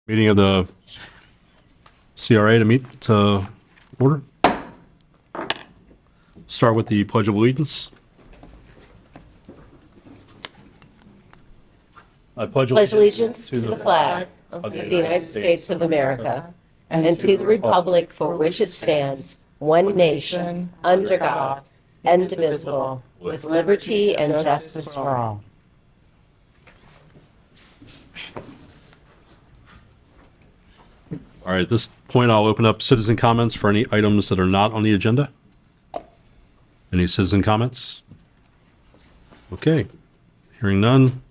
Meeting of the CRA to meet to order. Start with the Pledge of Allegiance. I pledge Allegiance to the flag of the United States of America and to the republic for which it stands, one nation, under God, indivisible, with liberty and justice for all. All right, at this point, I'll open up citizen comments for any items that are not on the agenda. Any citizen comments? Okay, hearing none,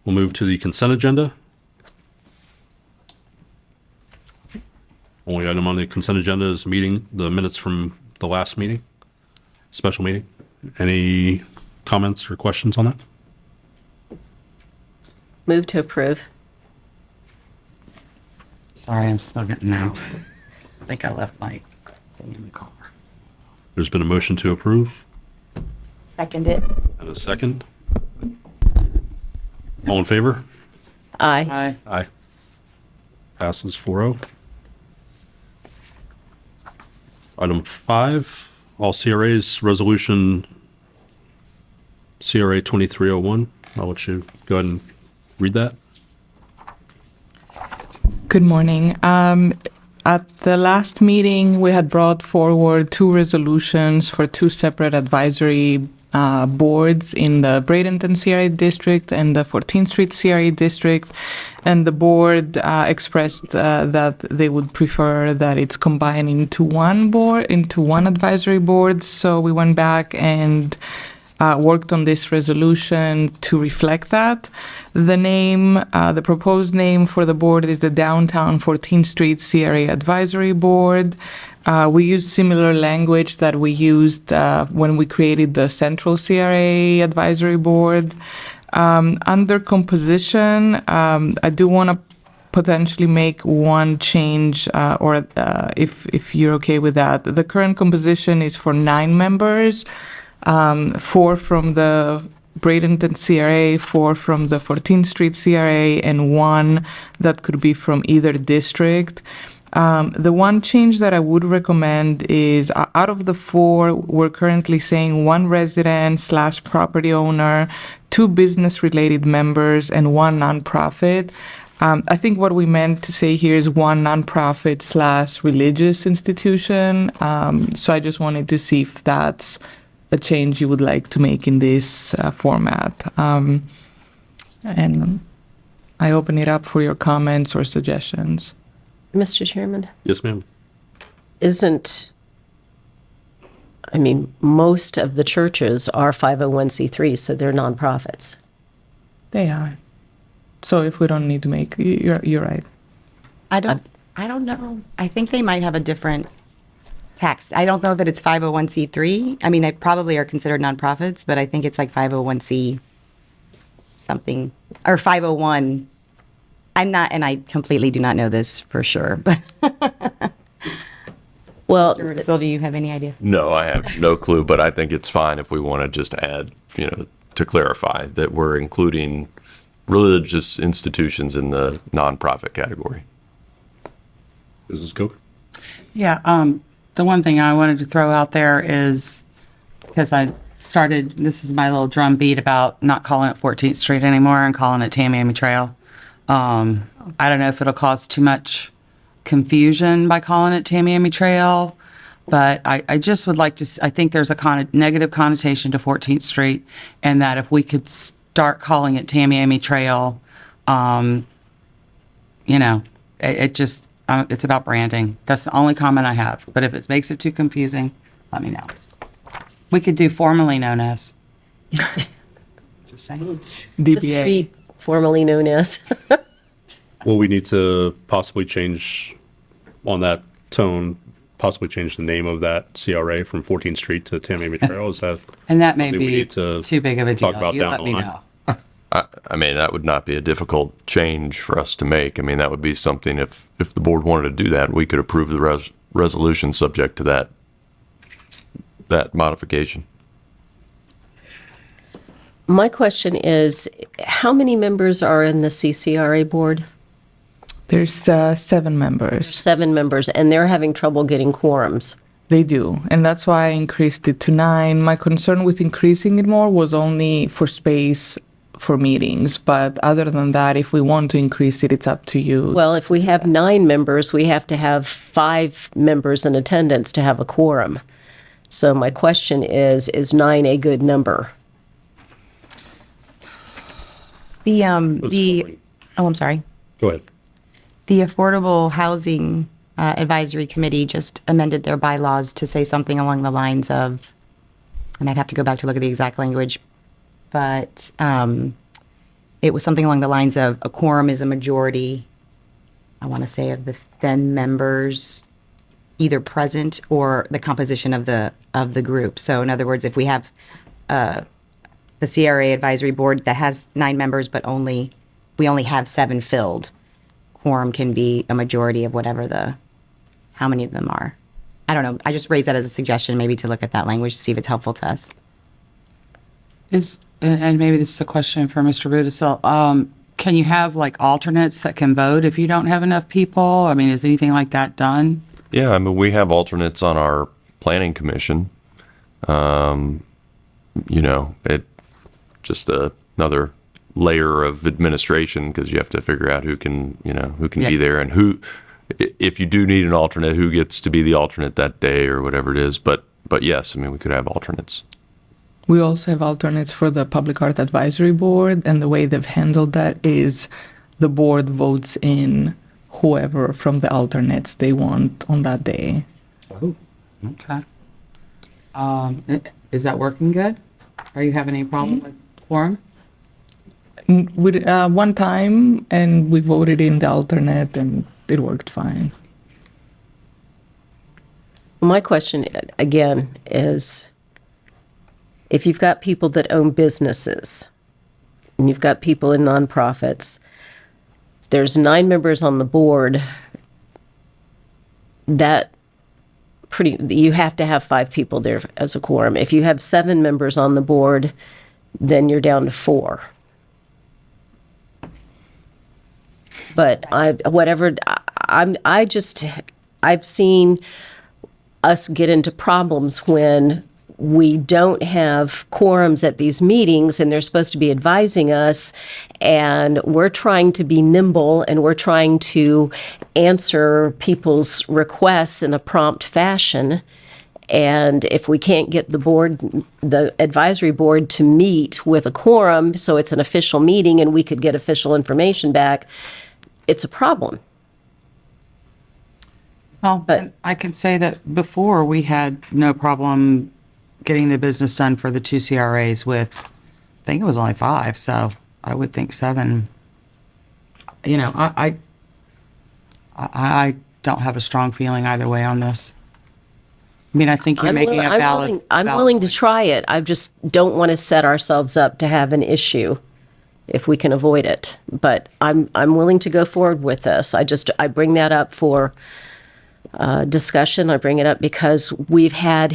we'll move to the consent agenda. Only item on the consent agenda is the minutes from the last meeting, special meeting. Any comments or questions on that? Move to approve. Sorry, I'm still getting out. I think I left my thing in the car. There's been a motion to approve Second it. and a second. All in favor? Aye. Hi. Aye. Passes 4-0. Item 5, all CRAs, resolution CRA 2301. I'll let you go ahead and read that. Good morning. At the last meeting, we had brought forward two resolutions for two separate advisory boards in the Bradenton CRA district and the 14th Street CRA district, and the board expressed that they would prefer that it's combined into one advisory board. So we went back and worked on this resolution to reflect that. The proposed name for the board is the Downtown 14th Street CRA Advisory Board. We used similar language that we used when we created the Central CRA Advisory Board. Under composition, I do want to potentially make one change, if you're okay with that. The current composition is for 9 members. 4 from the Bradenton CRA, 4 from the 14th Street CRA, and 1 that could be from either district. The one change that I would recommend is out of the 4, we're currently saying 1 resident/property owner, 2 business-related members, and 1 nonprofit. I think what we meant to say here is 1 nonprofit/religious institution. So I just wanted to see if that's a change you would like to make in this format. And I open it up for your comments or suggestions. Mr. Chairman, Yes, ma'am. most of the churches are 501c3s, so they're nonprofits. They are. So if we don't need to make, you're right. I don't know. I think they might have a different tax. I don't know that it's 501c3. I mean, they probably are considered nonprofits, but I think it's like 501c something or 501. I'm not, and I completely do not know this for sure. But Well, Phil, do you have any idea? No, I have no clue, but I think it's fine if we want to just add, to clarify that we're including religious institutions in the nonprofit category. Mrs. Cook? Yeah, the one thing I wanted to throw out there is, because this is my little drum beat about not calling it 14th Street anymore and calling it Tamiami Trail. I don't know if it'll cause too much confusion by calling it Tamiami Trail, but I just would like to, I think there's a negative connotation to 14th Street, and that if we could start calling it Tamiami Trail, it's about branding. That's the only comment I have. But if it makes it too confusing, let me know. We could do formerly known as. Just saying. the DBA. street formerly known as. Will we need to possibly change on that tone, possibly change the name of that CRA from 14th Street to Tamiami Trail? Is that And that may something we be need to too big of a deal. talk about You down let the me line? know. I mean, that would not be a difficult change for us to make. I mean, that would be something if the board wanted to do that, we could approve the resolution subject to that modification. My question is, how many members are in the CCRA board? There's 7 members. 7 members, and they're having trouble getting quorums. They do, and that's why I increased it to 9. My concern with increasing it more was only for space for meetings, but other than that, if we want to increase it, it's up to you. Well, if we have 9 members, we have to have 5 members in attendance to have a quorum. So my question is 9 a good number? I'm sorry. Go ahead. The Affordable Housing Advisory Committee just amended their bylaws to say something along the lines of, and I'd have to go back to look at the exact language, but it was something along the lines of a quorum is a majority, I want to say, of the then members either present or the composition of the group. So in other words, if we have the CRA advisory board that has 9 members, but we only have 7 filled, quorum can be a majority of how many of them are. I don't know. I just raised that as a suggestion, maybe to look at that language to see if it's helpful to us. And maybe this is a question for Mr. Rudisill. Can you have like alternates that can vote if you don't have enough people? I mean, is anything like that done? Yeah, I mean, we have alternates on our planning commission. It just another layer of administration because you have to figure out who can be there and who, if you do need an alternate, who gets to be the alternate that day or whatever it is. But yes, I mean, we could have alternates. We also have alternates for the Public Art Advisory Board, and the way they've handled that is the board votes in whoever from the alternates they want on that day. Oh, okay. Is that working good? Are you having any problem with quorum? With one time, and we voted in the alternate, and it worked fine. My question, again, is if you've got people that own businesses and you've got people in nonprofits, there's 9 members on the board, you have to have 5 people there as a quorum. If you have 7 members on the board, then you're down to 4. But I've seen us get into problems when we don't have quorums at these meetings and they're supposed to be advising us, and we're trying to be nimble and we're trying to answer people's requests in a prompt fashion. And if we can't get the advisory board to meet with a quorum, so it's an official meeting and we could get official information back, it's a problem. Well, but I can say that before we had no problem getting the business done for the 2 CRAs with, I think it was only 5, so I would think 7. I don't have a strong feeling either way on this. I mean, I think you're making a valid. I'm willing to try it. I just don't want to set ourselves up to have an issue if we can avoid it. But I'm willing to go forward with this. I bring that up for discussion. I bring it up because we have had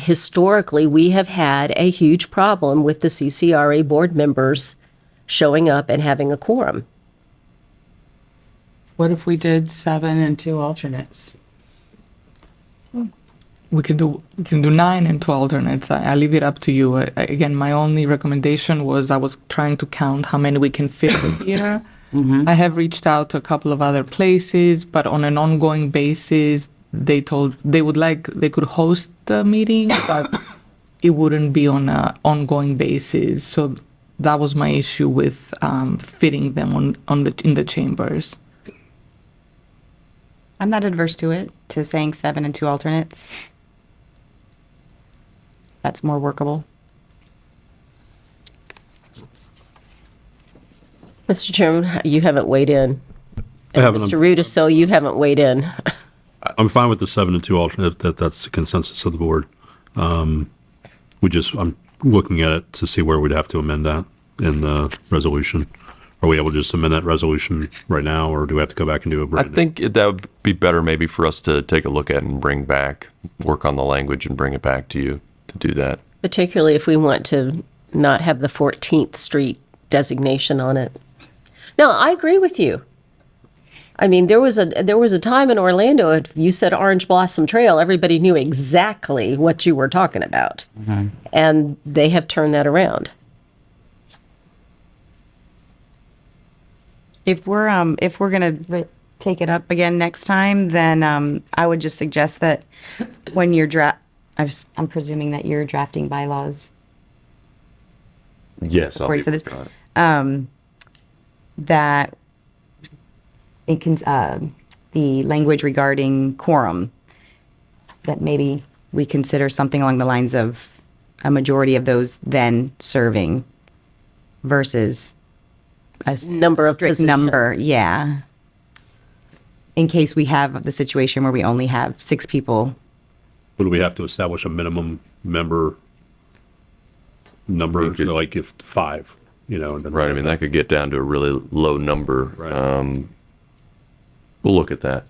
a huge problem with the CCRA board members showing up and having a quorum. What if we did 7 and 2 alternates? We can do 9 and 2 alternates. I leave it up to you. Again, my only recommendation was I was trying to count how many we can fit here. I have reached out to a couple of other places, but on an ongoing basis, they told they could host the meeting, but it wouldn't be on an ongoing basis. So that was my issue with fitting them in the chambers. I'm not adverse to it, to saying 7 and 2 alternates. That's more workable. Mr. Chairman, you haven't weighed in. I haven't. Mr. Rudisill, you haven't weighed in. I'm fine with the 7 and 2 alternate. That's the consensus of the board. I'm looking at it to see where we'd have to amend that in the resolution. Are we able to just amend that resolution right now, or do we have to go back and do a I brand new? think that would be better maybe for us to take a look at and work on the language and bring it back to you to do that. Particularly if we want to not have the 14th Street designation on it. No, I agree with you. I mean, there was a time in Orlando, if you said Orange Blossom Trail, everybody knew exactly what you were talking about. And they have turned that around. If we're gonna take it up again next time, then I would just suggest that when you're I'm presuming that you're drafting bylaws. Yes, I'll According be to this, working on it. that it can, the language regarding quorum, that maybe we consider something along the lines of a majority of those then serving versus a Number of strict positions. number, yeah. In case we have the situation where we only have 6 people. Would we have to establish a minimum member number, You could- like if 5, and then. Right, I mean, that could get down to a really low number. Right. We'll look at that.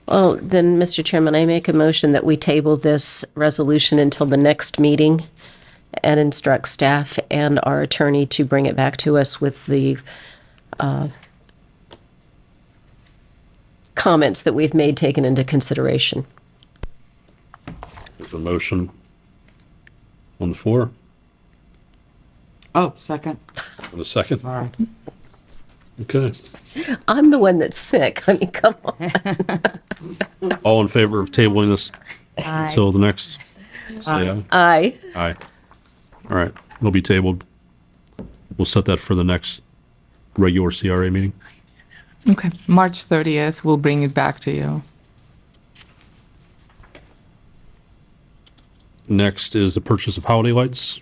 Well, then, Mr. Chairman, I make a motion that we table this resolution until the next meeting and instruct staff and our attorney to bring it back to us with the comments that we've made taken into consideration. There's a motion on the floor. Oh, second. And a second. All right. Okay. I'm the one that's sick. I mean, come on. All in favor of tabling this until the next? Say aye. Aye. Aye. All right, it'll be tabled. We'll set that for the next regular CRA meeting. Okay. March 30th, we'll bring it back to you. Next is the purchase of holiday lights.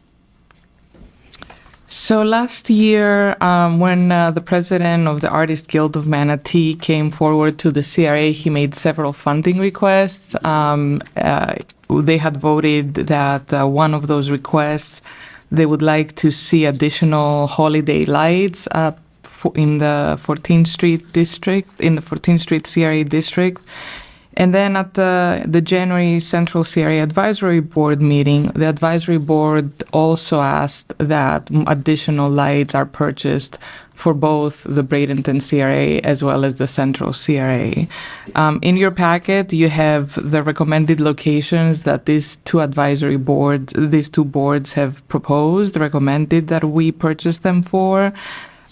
So last year, when the president of the Artist Guild of Manatee came forward to the CRA, he made several funding requests. They had voted that one of those requests, they would like to see additional holiday lights in the 14th Street district, in the 14th Street CRA district. And then at the January Central CRA Advisory Board meeting, the advisory board also asked that additional lights are purchased for both the Bradenton CRA as well as the Central CRA. In your packet, you have the recommended locations that these two boards have proposed, recommended that we purchase them for.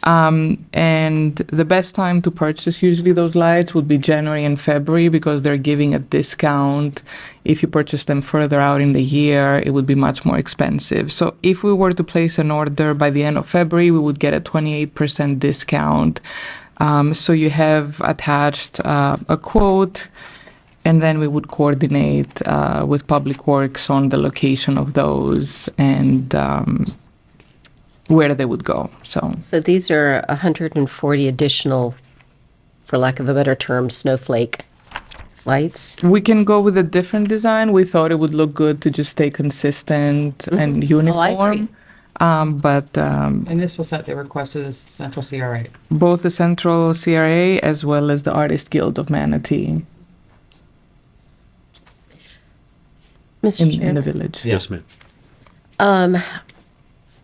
And the best time to purchase usually those lights would be January and February because they're giving a discount. If you purchase them further out in the year, it would be much more expensive. So if we were to place an order by the end of February, we would get a 28% discount. So you have attached a quote, and then we would coordinate with Public Works on the location of those and where they would go. So these are 140 additional, for lack of a better term, snowflake lights. We can go with a different design. We thought it would look good to just stay consistent and uniform. But And this was at the request of the Central CRA. both the Central CRA as well as the Artist Guild of Manatee Mr. in Chair, the village. Yes, ma'am.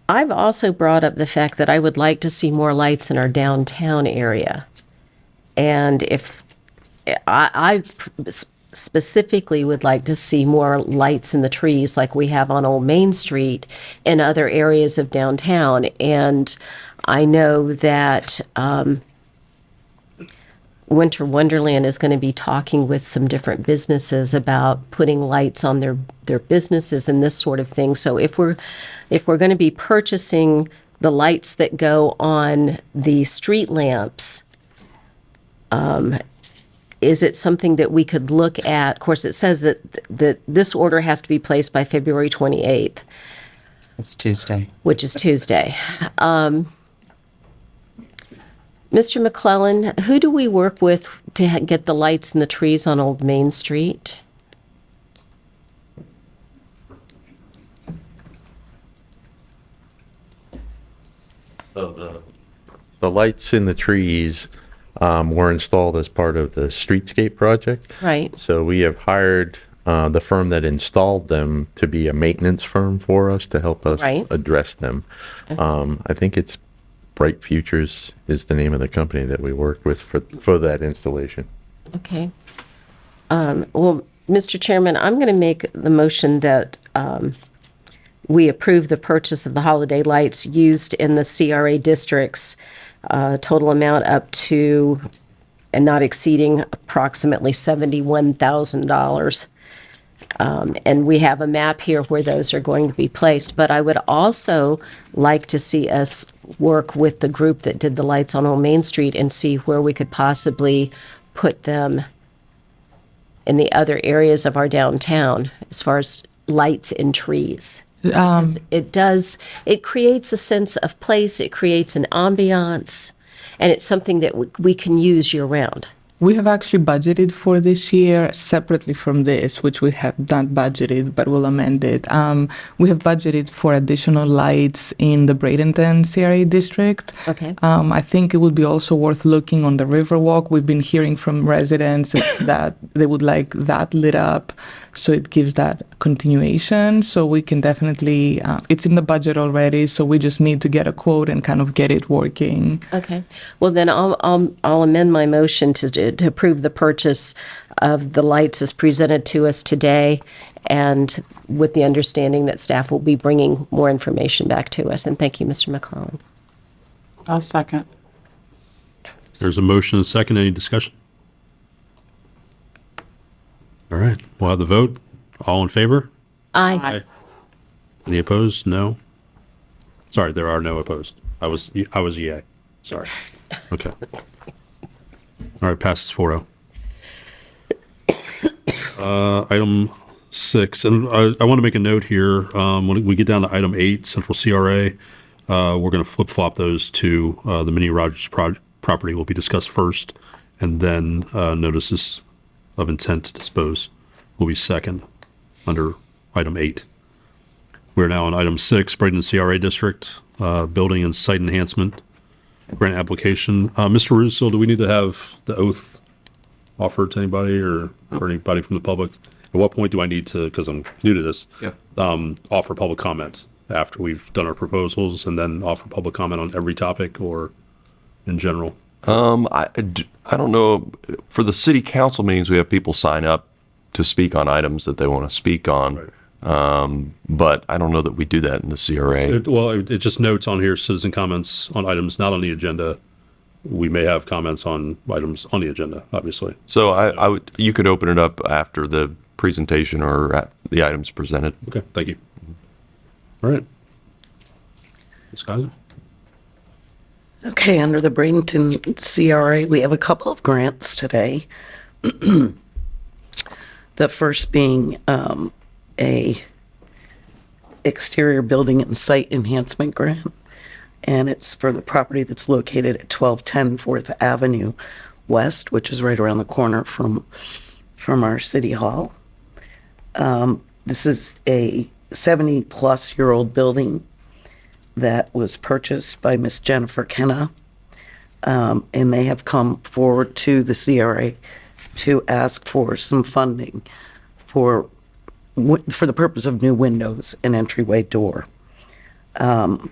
I've also brought up the fact that I would like to see more lights in our downtown area. And if I specifically would like to see more lights in the trees like we have on Old Main Street and other areas of downtown. And I know that Winter Wonderland is going to be talking with some different businesses about putting lights on their businesses and this sort of thing. So if we're going to be purchasing the lights that go on the street lamps, is it something that we could look at? Of course, it says that this order has to be placed by February 28th, It's Tuesday. which is Tuesday. Mr. McClellan, who do we work with to get the lights in the trees on Old Main Street? So the lights in the trees were installed as part of the streetscape project. Right. So we have hired the firm that installed them to be a maintenance firm for us to help us Right. address them. I think it's Bright Futures is the name of the company that we worked with for that installation. Okay. Well, Mr. Chairman, I'm going to make the motion that we approve the purchase of the holiday lights used in the CRA districts, total amount up to and not exceeding approximately $71,000. And we have a map here where those are going to be placed. But I would also like to see us work with the group that did the lights on Old Main Street and see where we could possibly put them in the other areas of our downtown as far as lights and trees. Because it creates a sense of place, it creates an ambiance, and it's something that we can use year round. We have actually budgeted for this year separately from this, which we have not budgeted, but we'll amend it. We have budgeted for additional lights in the Bradenton CRA district. Okay. I think it would be also worth looking on the Riverwalk. We've been hearing from residents that they would like that lit up, so it gives that continuation. So we can definitely, it's in the budget already, so we just need to get a quote and kind of get it working. Okay. Well, then I'll amend my motion to approve the purchase of the lights as presented to us today, and with the understanding that staff will be bringing more information back to us. And thank you, Mr. McClellan. I'll second. There's a motion and a second. Any discussion? All right, we'll have the vote. All in favor? Aye. Any opposed? No. Sorry, there are no opposed. I was yay. Sorry. Okay. All right, passes 4-0. Item 6, and I want to make a note here. When we get down to item 8, Central CRA, we're going to flip-flop those to the Mini Rogers property will be discussed first, and then notices of intent to dispose will be second under item 8. We're now on item 6, Bradenton CRA District, building and site enhancement grant application. Mr. Russo, do we need to have the oath offered to anybody or for anybody from the public? At what point do I need to, because I'm new to this, offer public comment after we've done our proposals, and then offer public comment on every topic or in general? I don't know. For the city council meetings, we have people sign up to speak on items that they want to speak on. Right. But I don't know that we do that in the CRA. It just notes on here, citizen comments on items not on the agenda. We may have comments on items on the agenda, obviously. So I would, you could open it up after the presentation or at the items presented. Okay, thank you. All right. Ms. Kaiser? Okay, under the Bradenton CRA, we have a couple of grants today. The first being a exterior building and site enhancement grant, and it's for the property that's located at 1210 4th Avenue West, which is right around the corner from our city hall. This is a 70-plus-year-old building that was purchased by Miss Jennifer Kenna, and they have come forward to the CRA to ask for some funding for the purpose of new windows and entryway door. The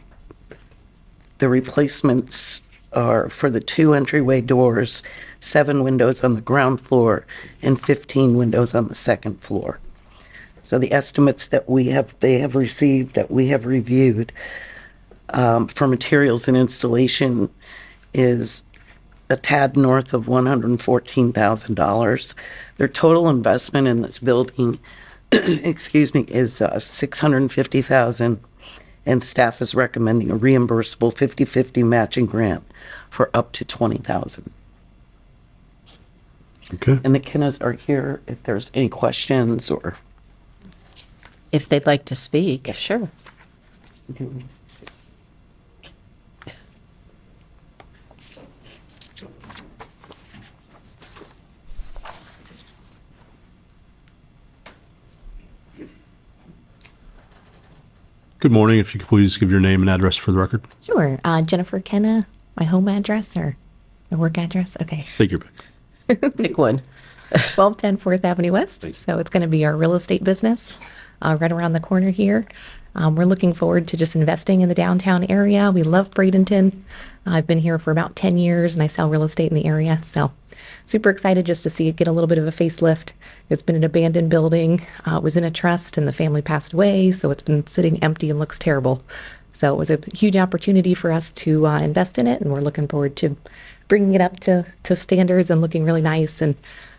replacements are for the 2 entryway doors, 7 windows on the ground floor, and 15 windows on the second floor. So the estimates that they have received, that we have reviewed, for materials and installation is a tad north of $114,000. Their total investment in this building, excuse me, is $650,000, and staff is recommending a reimbursable 50-50 matching grant for up to $20,000. Okay. And the Kennas are here if there's any questions or. If they'd like to speak, sure. Good morning. If you could please give your name and address for the record. Sure. Jennifer Kenna, my home address or my work address? Okay. Take your pick. Pick one. 1210 4th Avenue West. So it's going to be our real estate business right around the corner here. We're looking forward to just investing in the downtown area. We love Bradenton. I've been here for about 10 years and I sell real estate in the area. So super excited just to see it get a little bit of a facelift. It's been an abandoned building. It was in a trust and the family passed away. So it's been sitting empty and looks terrible. So it was a huge opportunity for us to invest in it. And we're looking forward to bringing it up to standards and looking really nice and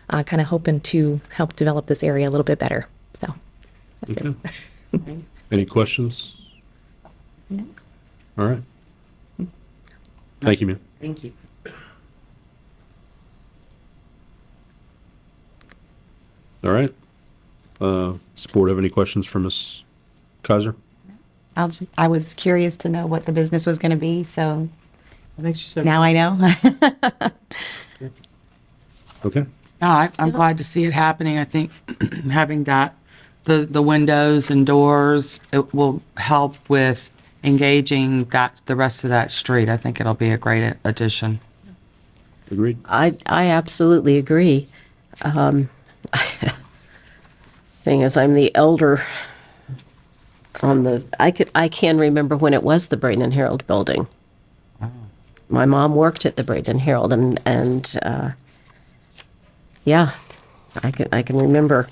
kind of hoping to help develop this area a little bit better. So that's it. Any questions? All right. Thank you, man. Thank you. All right. Does the board have any questions for Ms. Kaiser? I was curious to know what the business was going to be, so now I know. Okay. No, I'm glad to see it happening. I think having that, the windows and doors, it will help with engaging the rest of that street. I think it'll be a great addition. Agreed. I absolutely agree. Thing is, I'm the elder on the, I can remember when it was the Bradenton Herald building. My mom worked at the Bradenton Herald and yeah, I can remember.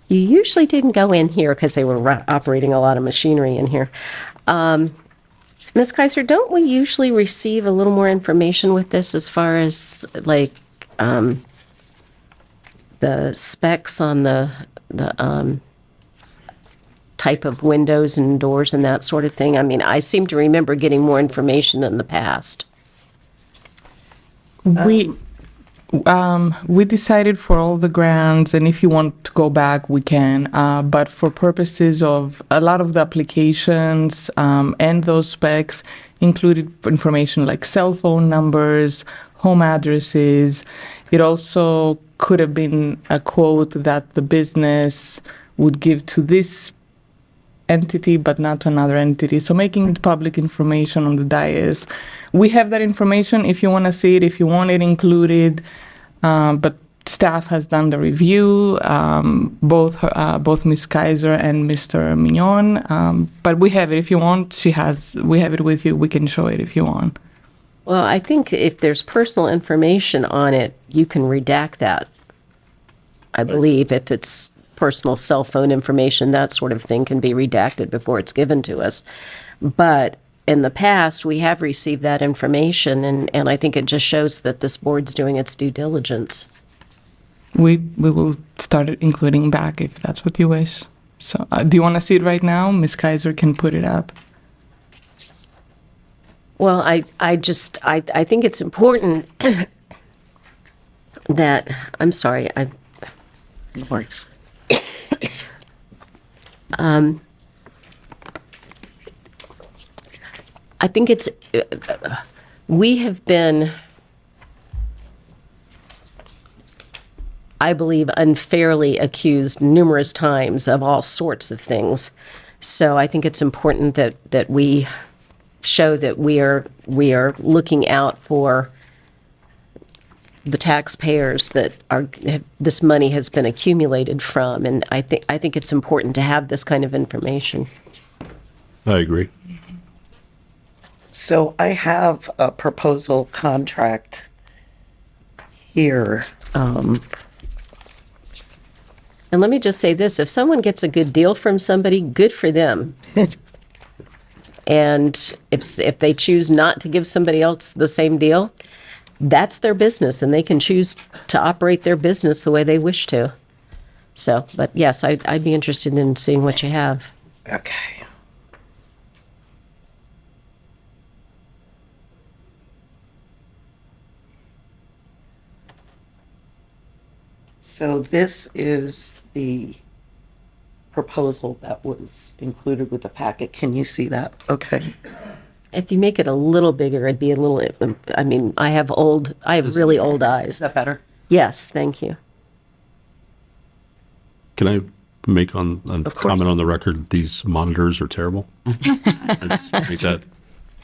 You usually didn't go in here because they were operating a lot of machinery in here. Ms. Kaiser, don't we usually receive a little more information with this as far as like the specs on the type of windows and doors and that sort of thing? I mean, I seem to remember getting more information in the past. We decided for all the grants, and if you want to go back, we can. But for purposes of a lot of the applications and those specs included information like cell phone numbers, home addresses. It also could have been a quote that the business would give to this entity but not to another entity. So making it public information on the dais. We have that information if you want to see it, if you want it included. But staff has done the review, both Ms. Kaiser and Mr. Mignon. But we have it if you want. We have it with you. We can show it if you want. Well, I think if there's personal information on it, you can redact that. I believe if it's personal cell phone information, that sort of thing can be redacted before it's given to us. But in the past, we have received that information, and I think it just shows that this board's doing its due diligence. We will start including back if that's what you wish. So do you want to see it right now? Ms. Kaiser can put it up. Well, I think it's important that, I'm sorry, Works. I think it's, we have been, I believe, unfairly accused numerous times of all sorts of things. So I think it's important that we show that we are looking out for the taxpayers that this money has been accumulated from, and I think it's important to have this kind of information. I agree. So I have a proposal contract here. And let me just say this, if someone gets a good deal from somebody, good for them. And if they choose not to give somebody else the same deal, that's their business, and they can choose to operate their business the way they wish to. So, but yes, I'd be interested in seeing what you have. Okay. So this is the proposal that was included with the packet. Can you see that? Okay. If you make it a little bigger, it'd be a little, I mean, I have really old eyes. Is that better? Yes, thank you. Can I make a course. comment on the record? These monitors are terrible. I just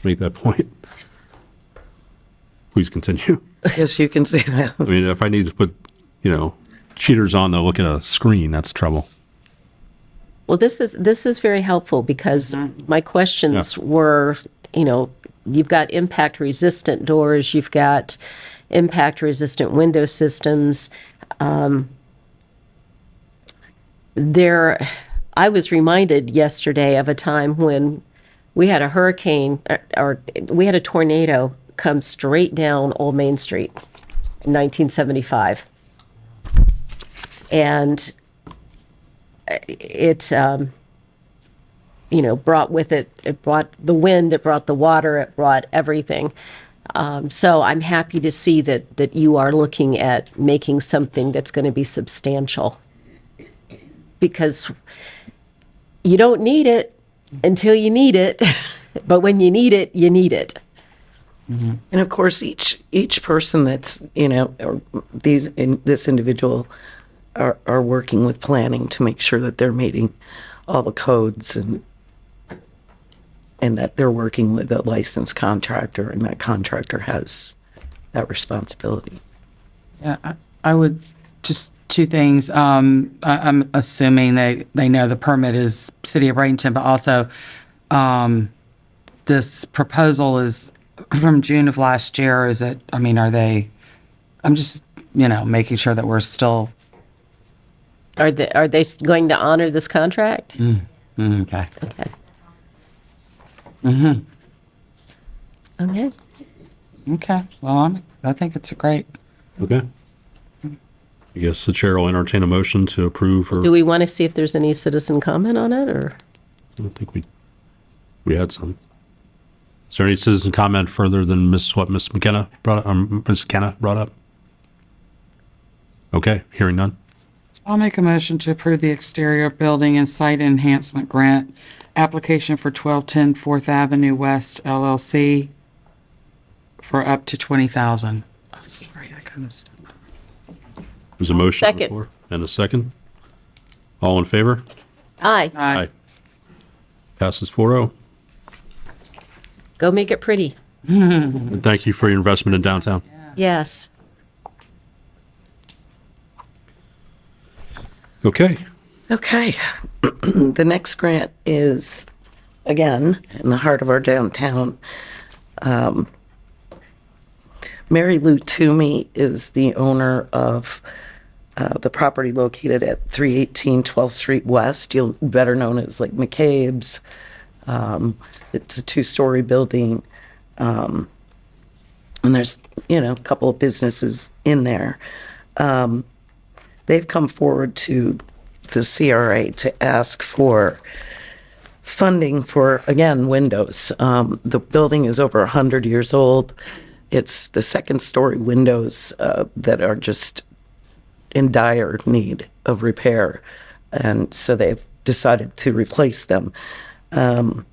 make that point. Please continue. Yes, you can see that. I mean, if I need to put, cheaters on to look at a screen, that's trouble. Well, this is very helpful because my questions were, you've got impact resistant doors, you've got impact resistant window systems. I was reminded yesterday of a time when we had a hurricane or we had a tornado come straight down Old Main Street in 1975. And it brought with it brought the wind, it brought the water, it brought everything. So I'm happy to see that you are looking at making something that's going to be substantial, because you don't need it until you need it, but when you need it, you need it. And of course, each person that's, or this individual are working with planning to make sure that they're meeting all the codes and that they're working with a licensed contractor, and that contractor has that responsibility. Yeah, I would, just two things. I'm assuming they know the permit is City of Bradenton, but also this proposal is from June of last year. Is it, are they, I'm just, making sure that we're still. Are they going to honor this contract? Okay. Okay. Okay. Okay. Well, I think it's a great. Okay. I guess the chair will entertain a motion to approve or Do we want to see if there's any citizen comment on it, or? I don't think we had some. Is there any citizen comment further than Ms. McKenna brought up, Ms. Kenna brought up? Okay, hearing none. I'll make a motion to approve the exterior building and site enhancement grant application for 1210 4th Avenue West LLC for up to $20,000. I'm sorry, I kind of. There's a motion on the Second. floor and a second. All in favor? Aye. Aye. Passes 4-0. Go make it pretty. And thank you for your investment in downtown. Yes. Okay. Okay. The next grant is, again, in the heart of our downtown. Mary Lou Toomey is the owner of the property located at 318 12th Street West, better known as like McCabe's. It's a 2-story building. And there's, a couple of businesses in there. They've come forward to the CRA to ask for funding for, again, windows. The building is over 100 years old. It's the second-story windows that are just in dire need of repair, and so they've decided to replace them. I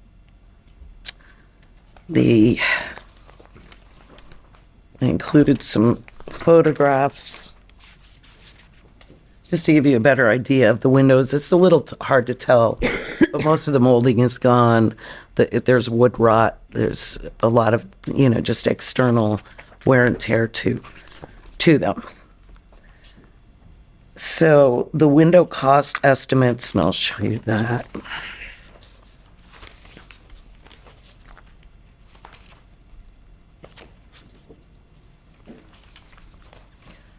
included some photographs just to give you a better idea of the windows. It's a little hard to tell, but most of the molding is gone. There's wood rot. There's a lot of, just external wear and tear to them. So the window cost estimates, and I'll show you that.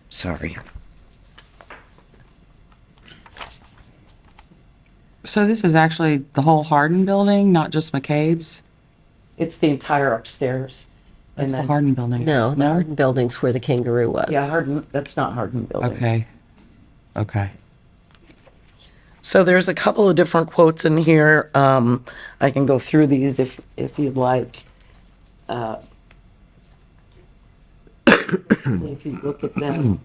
Sorry. So this is actually the whole Hardin building, not just McCabe's? It's the entire upstairs. That's And the then- Hardin building. No, the Hardin building's where the kangaroo was. Yeah, Hardin, that's not Hardin building. Okay. Okay. So there's a couple of different quotes in here. I can go through these if you'd like. If you look at them,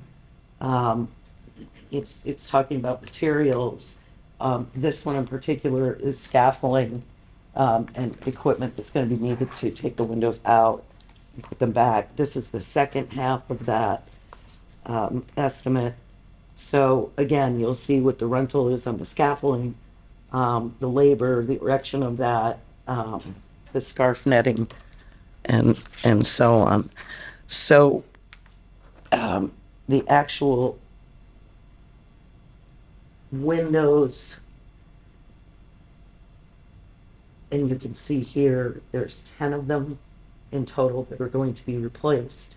it's talking about materials. This one in particular is scaffolding and equipment that's going to be needed to take the windows out and put them back. This is the second half of that estimate. So again, you'll see what the rental is on the scaffolding, the labor, the erection of that, the scarf netting, and so on. So the actual windows And you can see here, there's 10 of them in total that are going to be replaced.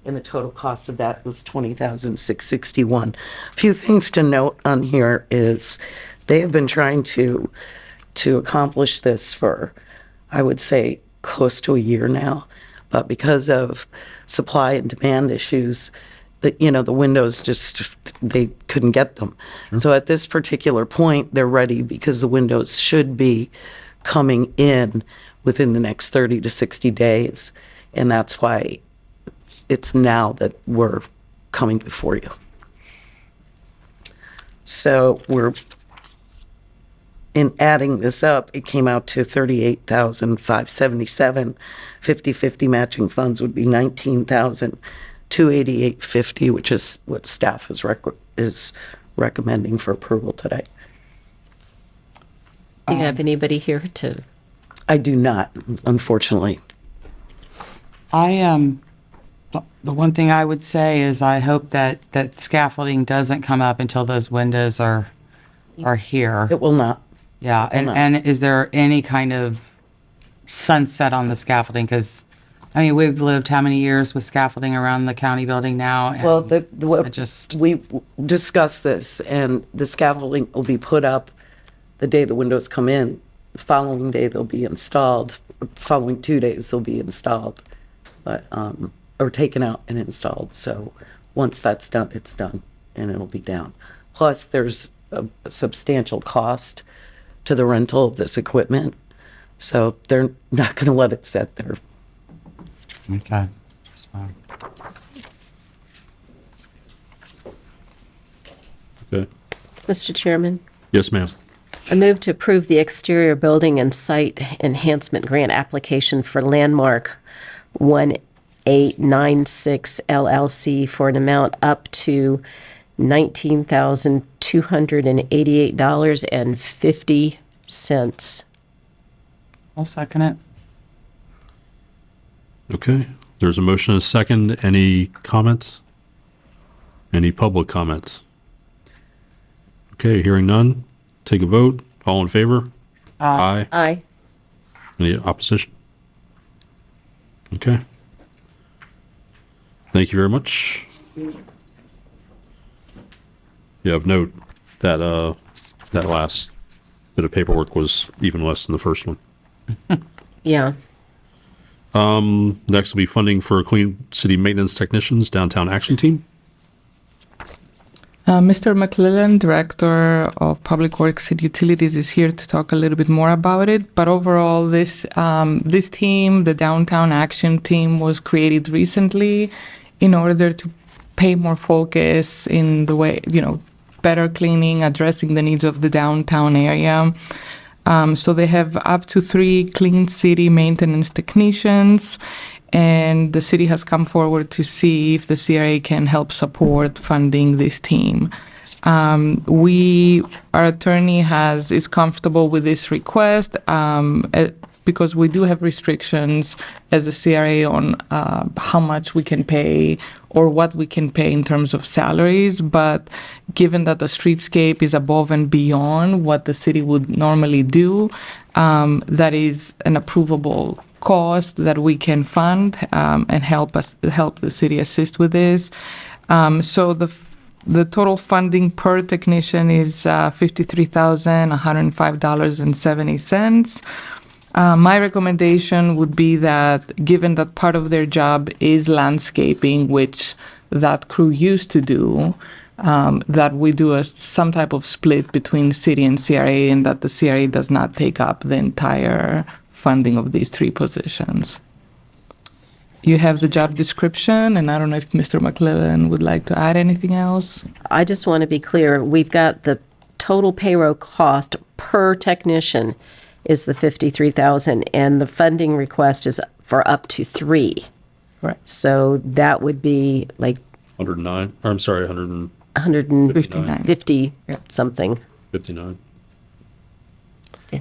And the total cost of that was $20,661. A few things to note on here is they have been trying to accomplish this for, I would say, close to a year now. But because of supply and demand issues, the windows just, they couldn't get them. So at this particular point, they're ready because the windows should be coming in within the next 30 to 60 days. And that's why it's now that we're coming before you. So in adding this up, it came out to $38,577. 50/50 matching funds would be $19,288.50, which is what staff is recommending for approval today. Do you have anybody here to? I do not, unfortunately. The one thing I would say is I hope that scaffolding doesn't come up until those windows are here. It will not. Yeah, and is there any kind of sunset on the scaffolding? Because, I mean, we've lived how many years with scaffolding around the county building now? and Well, we discussed this, and the scaffolding will be put up the day the windows come in. The following day, they'll be installed. Following 2 days, they'll be installed, but or taken out and installed. So once that's done, it's done, and it'll be down. Plus, there's a substantial cost to the rental of this equipment, so they're not going to let it sit there. Okay. Okay. Mr. Chairman, Yes, ma'am. I move to approve the exterior building and site enhancement grant application for Landmark 1896 LLC for an amount up to $19,288.50. I'll second it. Okay. There's a motion and a second. Any comments? Any public comments? Okay, hearing none. Take a vote. All in favor? Aye. Aye. Any opposition? Okay. Thank you very much. Yeah, of note that that last bit of paperwork was even less than the first one. Yeah. Next will be funding for Clean City Maintenance Technicians Downtown Action Team. Mr. McClellan, Director of Public Works and Utilities, is here to talk a little bit more about it. But overall, this team, the Downtown Action Team, was created recently in order to pay more focus in the way, better cleaning, addressing the needs of the downtown area. So they have up to 3 Clean City Maintenance Technicians, and the city has come forward to see if the CRA can help support funding this team. Our attorney is comfortable with this request because we do have restrictions as a CRA on how much we can pay or what we can pay in terms of salaries. But given that the streetscape is above and beyond what the city would normally do, that is an approvable cost that we can fund and help the city assist with this. So the total funding per technician is $53,105.70. My recommendation would be that, given that part of their job is landscaping, which that crew used to do, that we do some type of split between city and CRA, and that the CRA does not take up the entire funding of these 3 positions. You have the job description, and I don't know if Mr. McClellan would like to add anything else. I just want to be clear. We've got the total payroll cost per technician is the $53,000, and the funding request is for up to 3. Right. So that would be like 109. Or I'm sorry, 159. 150 something.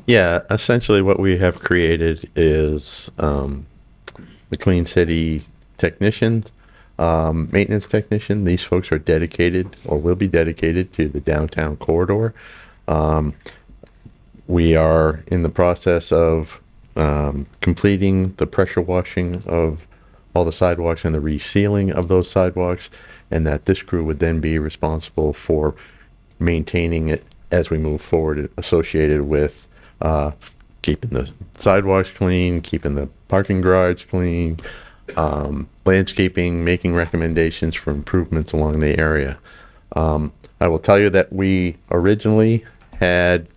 Yeah, essentially what we have created is the Clean City technicians, maintenance technician. These folks are dedicated or will be dedicated to the downtown corridor. We are in the process of completing the pressure washing of all the sidewalks and the resealing of those sidewalks, and that this crew would then be responsible for maintaining it as we move forward, associated with keeping the sidewalks clean, keeping the parking garage clean, landscaping, making recommendations for improvements along the area. I will tell you that we originally had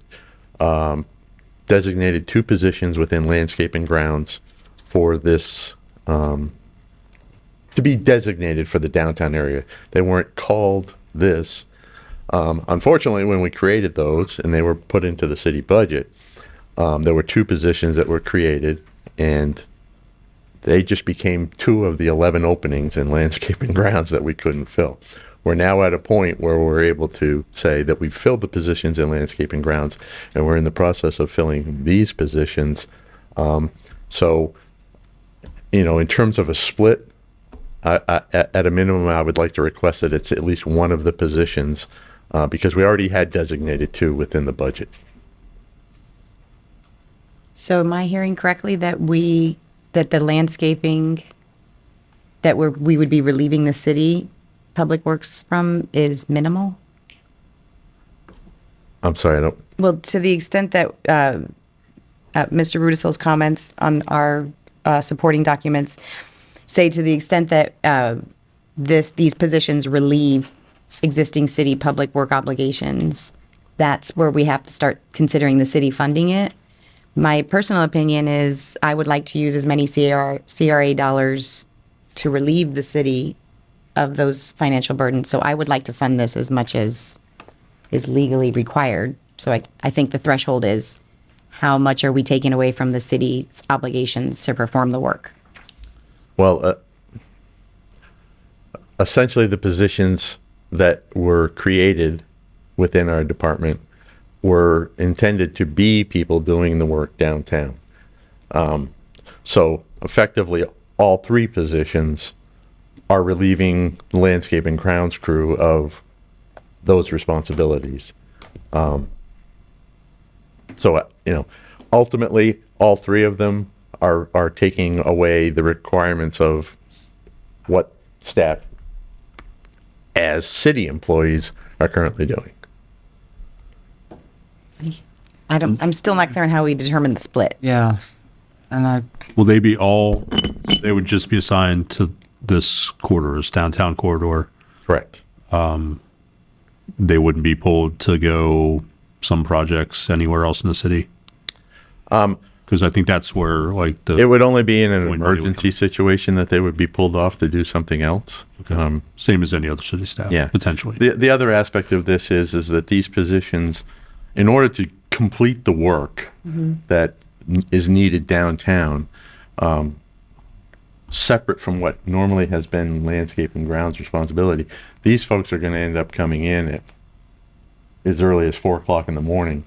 designated 2 positions within landscaping grounds for this, to be designated for the downtown area. They weren't called this. Unfortunately, when we created those and they were put into the city budget, there were 2 positions that were created, and they just became 2 of the 11 openings in landscaping grounds that we couldn't fill. We're now at a point where we're able to say that we've filled the positions in landscaping grounds, and we're in the process of filling these positions. So, in terms of a split, at a minimum, I would like to request that it's at least one of the positions, because we already had designated 2 within the budget. So am I hearing correctly that that the landscaping that we would be relieving the city Public Works from is minimal? I'm sorry, I don't. Well, to the extent that Mr. Rudisell's comments on our supporting documents say, to the extent that these positions relieve existing city public work obligations, that's where we have to start considering the city funding it. My personal opinion is I would like to use as many CRA dollars to relieve the city of those financial burdens. So I would like to fund this as much as is legally required. So I think the threshold is how much are we taking away from the city's obligations to perform the work? Well, essentially the positions that were created within our department were intended to be people doing the work downtown. So effectively, all 3 positions are relieving the landscaping grounds crew of those responsibilities. So, ultimately, all 3 of them are taking away the requirements of what staff as city employees are currently doing. I'm still not clear on how we determine the split. Yeah. And Will they would just be assigned to this corridor, this downtown corridor? Correct. They wouldn't be pulled to go some projects anywhere else in the city? Because I think that's where, It would only be in an When money would emergency situation that they would be pulled off to do something else. same as any other city staff, Yeah. potentially. The other aspect of this is that these positions, in order to complete the work that is needed downtown, separate from what normally has been landscape and grounds responsibility, these folks are going to end up coming in at as early as 4:00 in the morning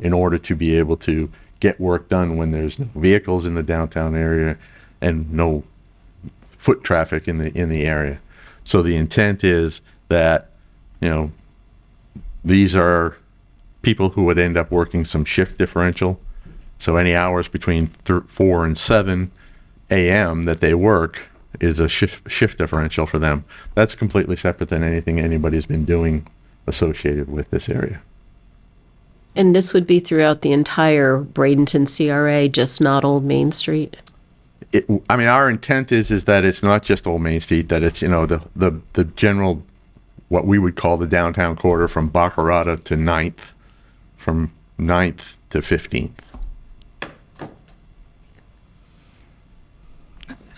in order to be able to get work done when there's no vehicles in the downtown area and no foot traffic in the area. So the intent is that, these are people who would end up working some shift differential. So any hours between 4 and 7 a.m. that they work is a shift differential for them. That's completely separate than anything anybody's been doing associated with this area. And this would be throughout the entire Bradenton CRA, just not Old Main Street? Our intent is that it's not just Old Main Street, that it's, the general, what we would call the downtown corridor from Baccarata to 9th, from 9th to 15th.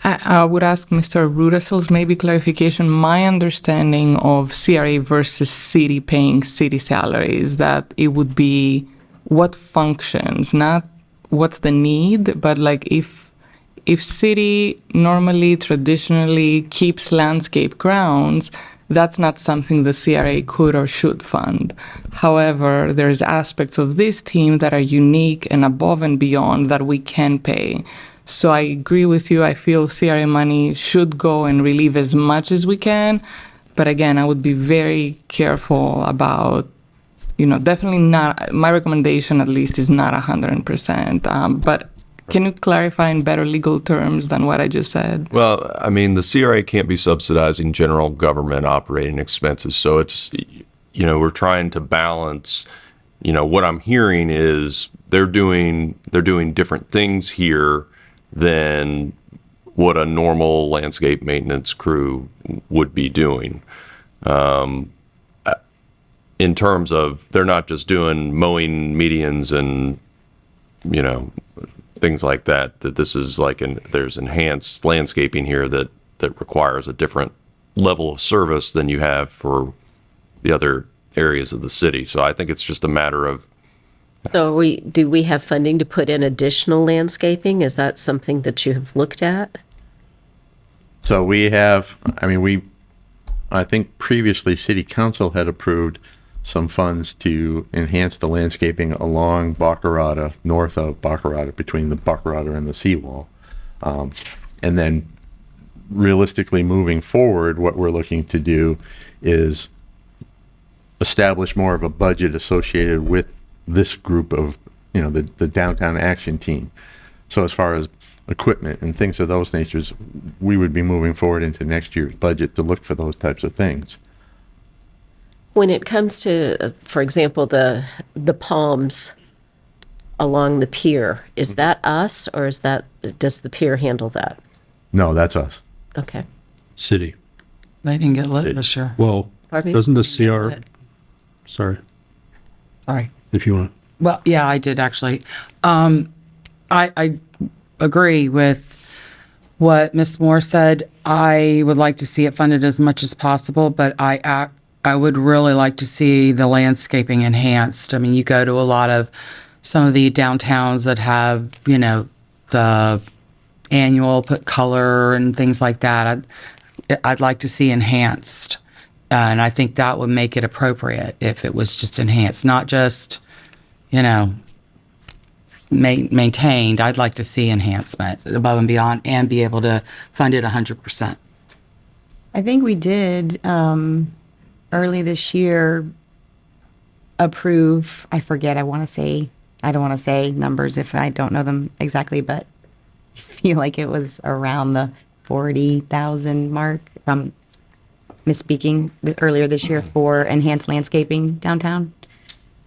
I would ask Mr. Rudisell's maybe clarification. My understanding of CRA versus city paying city salaries, that it would be what functions, not what's the need, but like if city normally traditionally keeps landscape grounds, that's not something the CRA could or should fund. However, there's aspects of this team that are unique and above and beyond that we can pay. So I agree with you. I feel CRA money should go and relieve as much as we can. But again, I would be very careful about, definitely not, my recommendation at least is not 100%. But can you clarify in better legal terms than what I just said? Well, I mean, the CRA can't be subsidizing general government operating expenses. So it's, we're trying to balance, what I'm hearing is they're doing different things here than what a normal landscape maintenance crew would be doing. In terms of, they're not just doing mowing medians and, things like that, this is there's enhanced landscaping here that requires a different level of service than you have for the other areas of the city. So I think it's just a matter of, So do we have funding to put in additional landscaping? Is that something that you have looked at? So we have, I think previously City Council had approved some funds to enhance the landscaping along Baccarada, north of Baccarada, between the Baccarada and the seawall. And then realistically moving forward, what we're looking to do is establish more of a budget associated with this group of, the downtown action team. So as far as equipment and things of those natures, we would be moving forward into next year's budget to look for those types of things. When it comes to, for example, the palms along the pier, is that us or does the pier handle that? No, that's us. Okay. City. They didn't get lit this year. Well, Pardon me? doesn't the CR, sorry, Sorry. if you want to. Well, yeah, I did actually. I agree with what Ms. Moore said. I would like to see it funded as much as possible, but I would really like to see the landscaping enhanced. I mean, you go to a lot of some of the downtowns that have, the annual put color and things like that. I'd like to see enhanced. And I think that would make it appropriate if it was just enhanced, not just, maintained. I'd like to see enhancement above and beyond and be able to fund it 100%. I think we did early this year approve, I forget, I don't want to say numbers if I don't know them exactly, but I feel like it was around the 40,000 mark. Misspeaking earlier this year for enhanced landscaping downtown.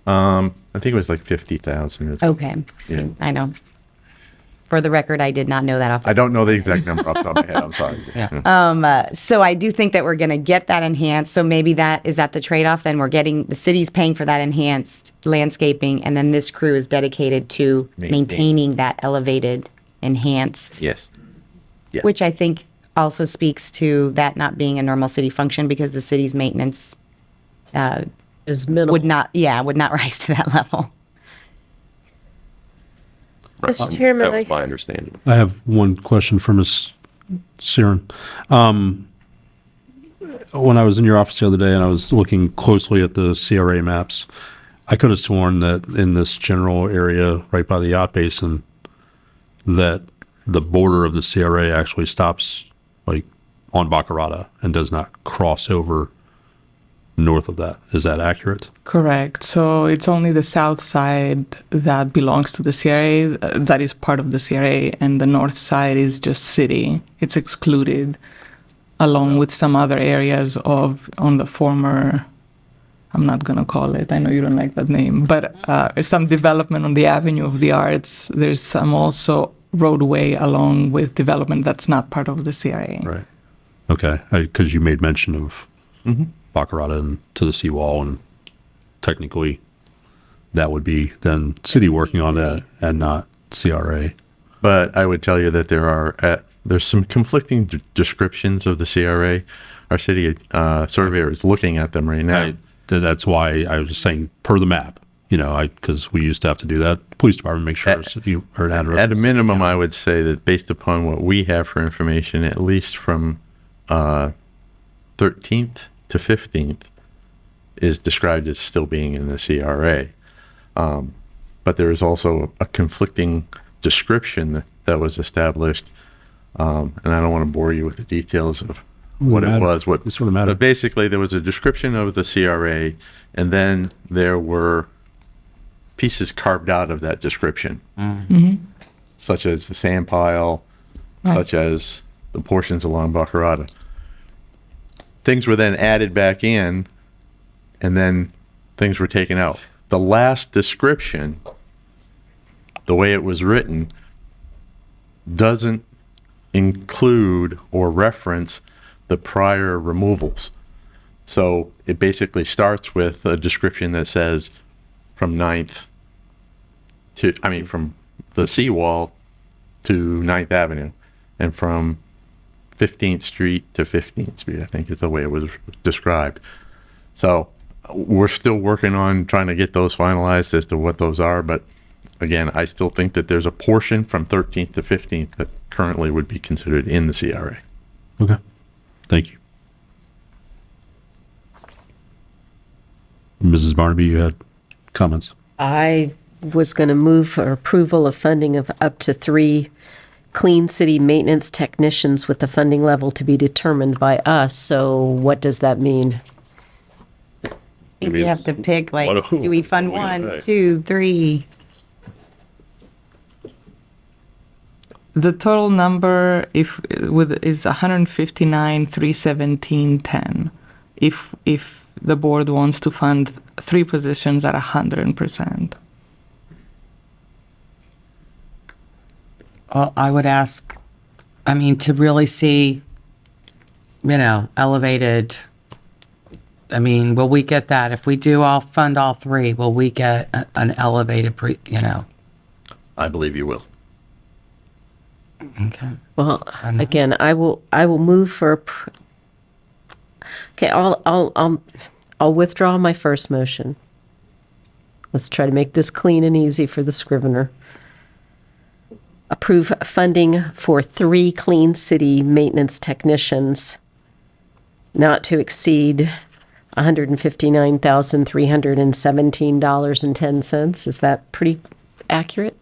I think it was like 50,000. Okay, Yeah. I know. For the record, I did not know that off. I don't know the exact number off the top of my head. I'm sorry. Yeah. So I do think that we're going to get that enhanced. So maybe is that the trade-off? Then we're getting, the city's paying for that enhanced landscaping, and then this crew is dedicated to maintaining that elevated, enhanced. Yes. Yeah. Which I think also speaks to that not being a normal city function because the city's maintenance Is minimal. would not rise to that level. Mr. Chairman, that was my understanding. I have one question for Ms. Siren. When I was in your office the other day and I was looking closely at the CRA maps, I could have sworn that in this general area right by the yacht basin, that the border of the CRA actually stops on Baccarada and does not cross over north of that. Is that accurate? Correct. So it's only the south side that belongs to the CRA, that is part of the CRA, and the north side is just city. It's excluded, along with some other areas on the former, I'm not going to call it, I know you don't like that name, but some development on the Avenue of the Arts. There's some also roadway along with development that's not part of the CRA. Right. Okay. Because you made mention of Baccarada and to the seawall, and technically that would be then city working on that and not CRA. But I would tell you that there's some conflicting descriptions of the CRA. Our city surveyor is looking at them right now. That's why I was just saying per the map, because we used to have to do that. Police department make sure you are an address. At a minimum, I would say that based upon what we have for information, at least from 13th to 15th is described as still being in the CRA. But there is also a conflicting description that was established, and I don't want to bore you with the details of what it matter. was. It sort of matter. But basically, there was a description of the CRA, and then there were pieces carved out of that description, such as the sand pile, such as the portions along Baccarata. Things were then added back in, and then things were taken out. The last description, the way it was written, doesn't include or reference the prior removals. So it basically starts with a description that says from 9th to, from the seawall to 9th Avenue, and from 15th Street to 15th Street, I think is the way it was described. So we're still working on trying to get those finalized as to what those are, but again, I still think that there's a portion from 13th to 15th that currently would be considered in the CRA. Okay. Thank you. Mrs. Barnaby, you had comments? I was going to move for approval of funding of up to 3 clean city maintenance technicians with the funding level to be determined by us. So what does that mean? I think you have to pick, like, What- do we fund what are we gonna 1, pay? 2, 3? The total number is 159,317.10. If the board wants to fund 3 positions at 100%. Well, I would ask, to really see, elevated, will we get that? If we do fund all 3, will we get an elevated, I believe you will. Okay. Well, again, I will move for. Okay, I'll withdraw my first motion. Let's try to make this clean and easy for the scrivener. Approve funding for 3 clean city maintenance technicians, not to exceed $159,317.10. Is that pretty accurate?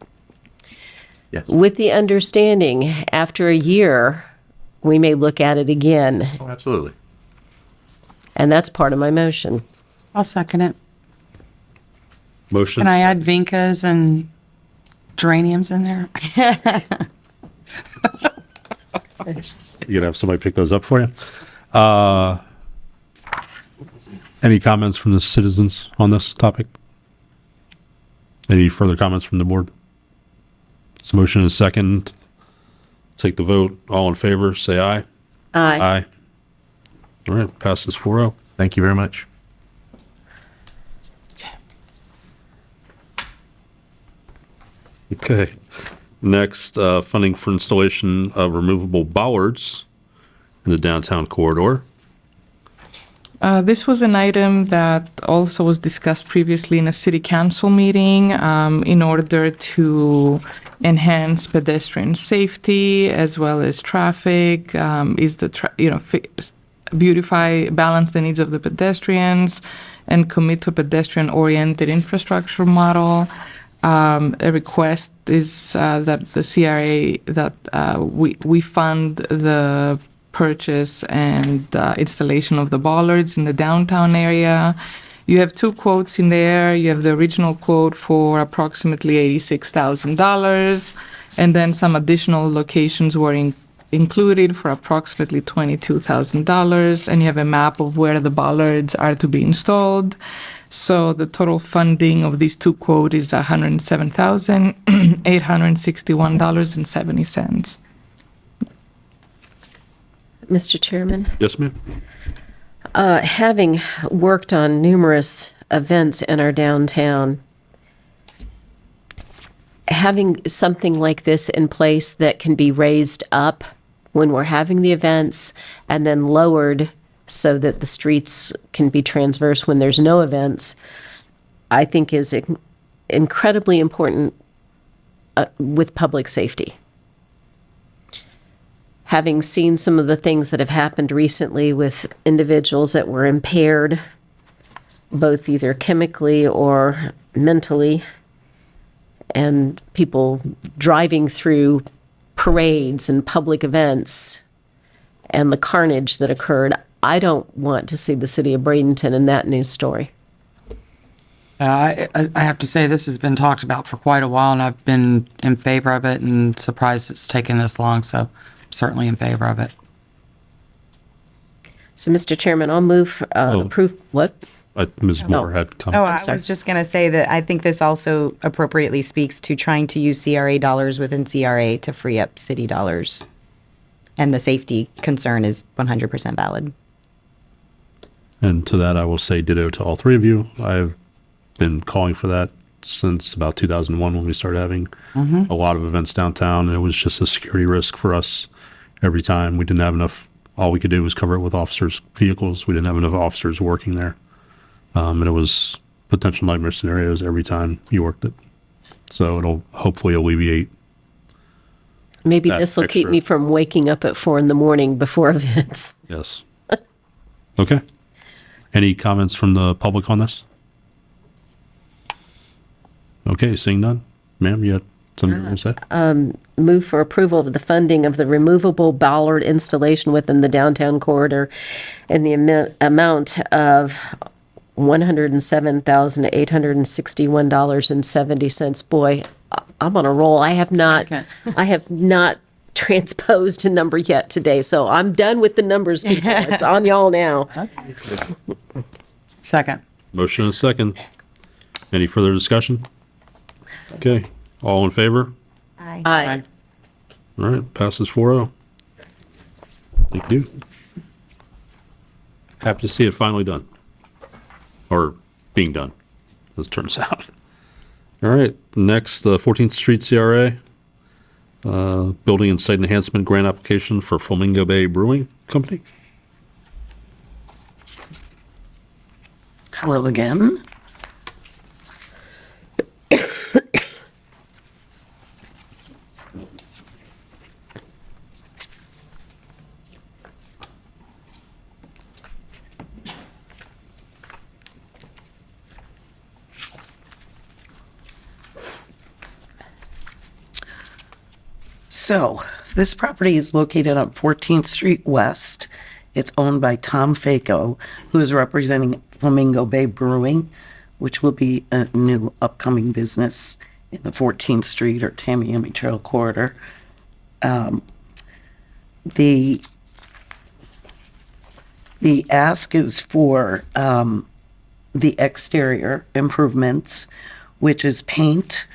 Yes. With the understanding, after a year, we may look at it again, Oh, absolutely. and that's part of my motion. I'll second it. Motion. Can I add vincas and geraniums in there? You gonna have somebody pick those up for you? Any comments from the citizens on this topic? Any further comments from the board? This motion is second. Take the vote. All in favor, say aye. Aye. Aye. All right, passes 4-0. Thank you very much. Okay. Next, funding for installation of removable bollards in the downtown corridor. This was an item that also was discussed previously in a city council meeting in order to enhance pedestrian safety as well as traffic. Beautify, balance the needs of the pedestrians, and commit to a pedestrian-oriented infrastructure model. A request is that the CRA we fund the purchase and installation of the bollards in the downtown area. You have 2 quotes in there. You have the original quote for approximately $86,000, and then some additional locations were included for approximately $22,000, and you have a map of where the bollards are to be installed. So the total funding of these 2 quotes is $107,861.70. Mr. Chairman, Yes, ma'am? having worked on numerous events in our downtown, having something like this in place that can be raised up when we're having the events and then lowered so that the streets can be transverse when there's no events, I think is incredibly important with public safety. Having seen some of the things that have happened recently with individuals that were impaired, both either chemically or mentally, and people driving through parades and public events and the carnage that occurred, I don't want to see the city of Bradenton in that news story. I have to say, this has been talked about for quite a while, and I've been in favor of it and surprised it's taken this long, so I'm certainly in favor of it. So, Mr. Chairman, I'll move approve, what? Ms. Moore had Oh, comments. I was just going to say that I think this also appropriately speaks to trying to use CRA dollars within CRA to free up city dollars. And the safety concern is 100% valid. And to that, I will say ditto to all three of you. I've been calling for that since about 2001 when we started having a lot of events downtown. And it was just a security risk for us every time. We didn't have enough. All we could do was cover it with officers' vehicles. We didn't have enough officers working there. And it was potential nightmare scenarios every time you worked it. So it'll hopefully alleviate. Maybe That this will keep extra- me from waking up at 4 a.m. before events. Yes. Okay. Any comments from the public on this? Okay, seeing none. Ma'am, you had something to say? Move for approval of the funding of the removable bollard installation within the downtown corridor in the amount of $107,861.70. Boy, I'm on a roll. I have not transposed a number yet today, so I'm done with the numbers, people. It's on y'all now. Second. Motion and a second. Any further discussion? Okay, all in favor? Aye. All right, passes 4-0. Thank you. Happy to see it finally done. Or being done, as it turns out. All right, next, the 14th Street CRA, Building and Site Enhancement Grant Application for Flamingo Bay Brewing Company. Hello again. So, this property is located on 14th Street West. It's owned by Tom Faco, who is representing Flamingo Bay Brewing, which will be a new upcoming business in the 14th Street or Tamiami Trail corridor. The ask is for the exterior improvements, which is paint,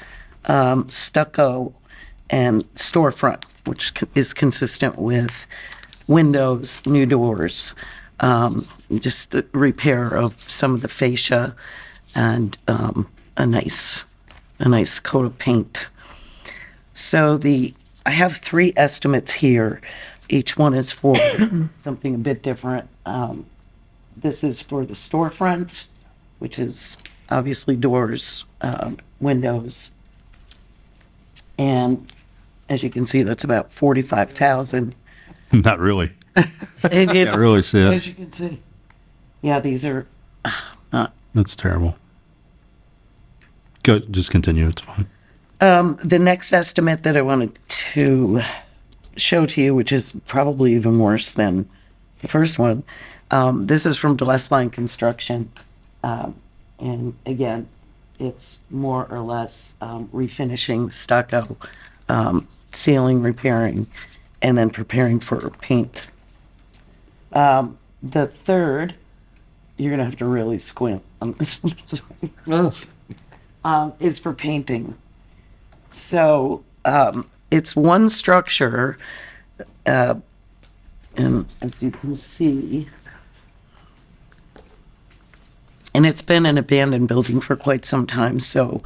stucco, and storefront, which is consistent with windows, new doors, just the repair of some of the fascia, and a nice coat of paint. So I have 3 estimates here. Each one is for something a bit different. This is for the storefront, which is obviously doors, windows, and as you can see, that's about 45,000. Not really. And, you know, Can't really see as it. you can see, yeah, these are not. That's terrible. Go, just continue, it's fine. The next estimate that I wanted to show to you, which is probably even worse than the first one, this is from Blessed Line Construction, and again, it's more or less refinishing stucco, sealing, repairing, and then preparing for paint. The third, you're gonna have to really squint on this one, is for painting. So it's one structure, and as you can see, and it's been an abandoned building for quite some time, so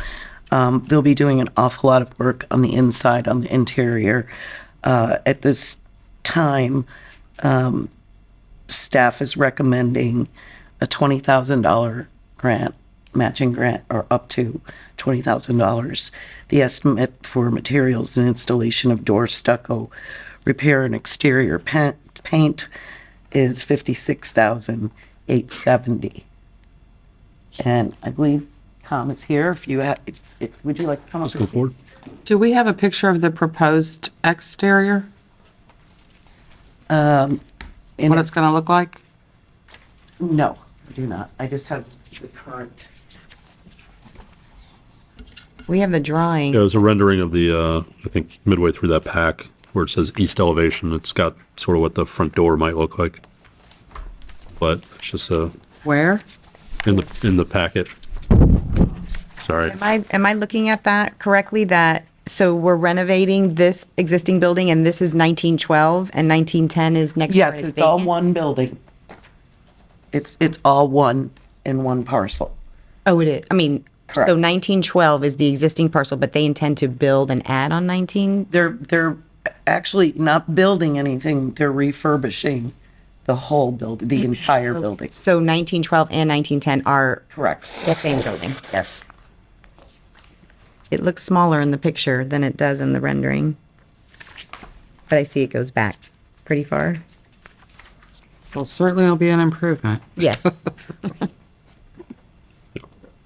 they'll be doing an awful lot of work on the inside, on the interior. At this time, staff is recommending a $20,000 grant, matching grant, or up to $20,000. The estimate for materials and installation of door stucco, repair and exterior paint is $56,870. And I believe Tom is here. If you have, would you like to come up? Go forward. Do we have a picture of the proposed exterior? And What it's going to look like? No, I do not. I just have the current. We have the drawing. Yeah, it was a rendering of the, I think midway through that pack where it says east elevation. It's got sort of what the front door might look like. But it's just Where? in the packet. Sorry. Am I looking at that correctly? That, so we're renovating this existing building and this is 1912 and 1910 is next door. Yes, and it's all vacant? one building. It's all one in one parcel. Oh, it is. I mean, Correct. so 1912 is the existing parcel, but they intend to build and add on 19? They're actually not building anything. They're refurbishing the whole building, the entire building. So 1912 and 1910 are Correct. the same building. Yes. It looks smaller in the picture than it does in the rendering. But I see it goes back pretty far. Well, certainly it'll be an improvement. Yes.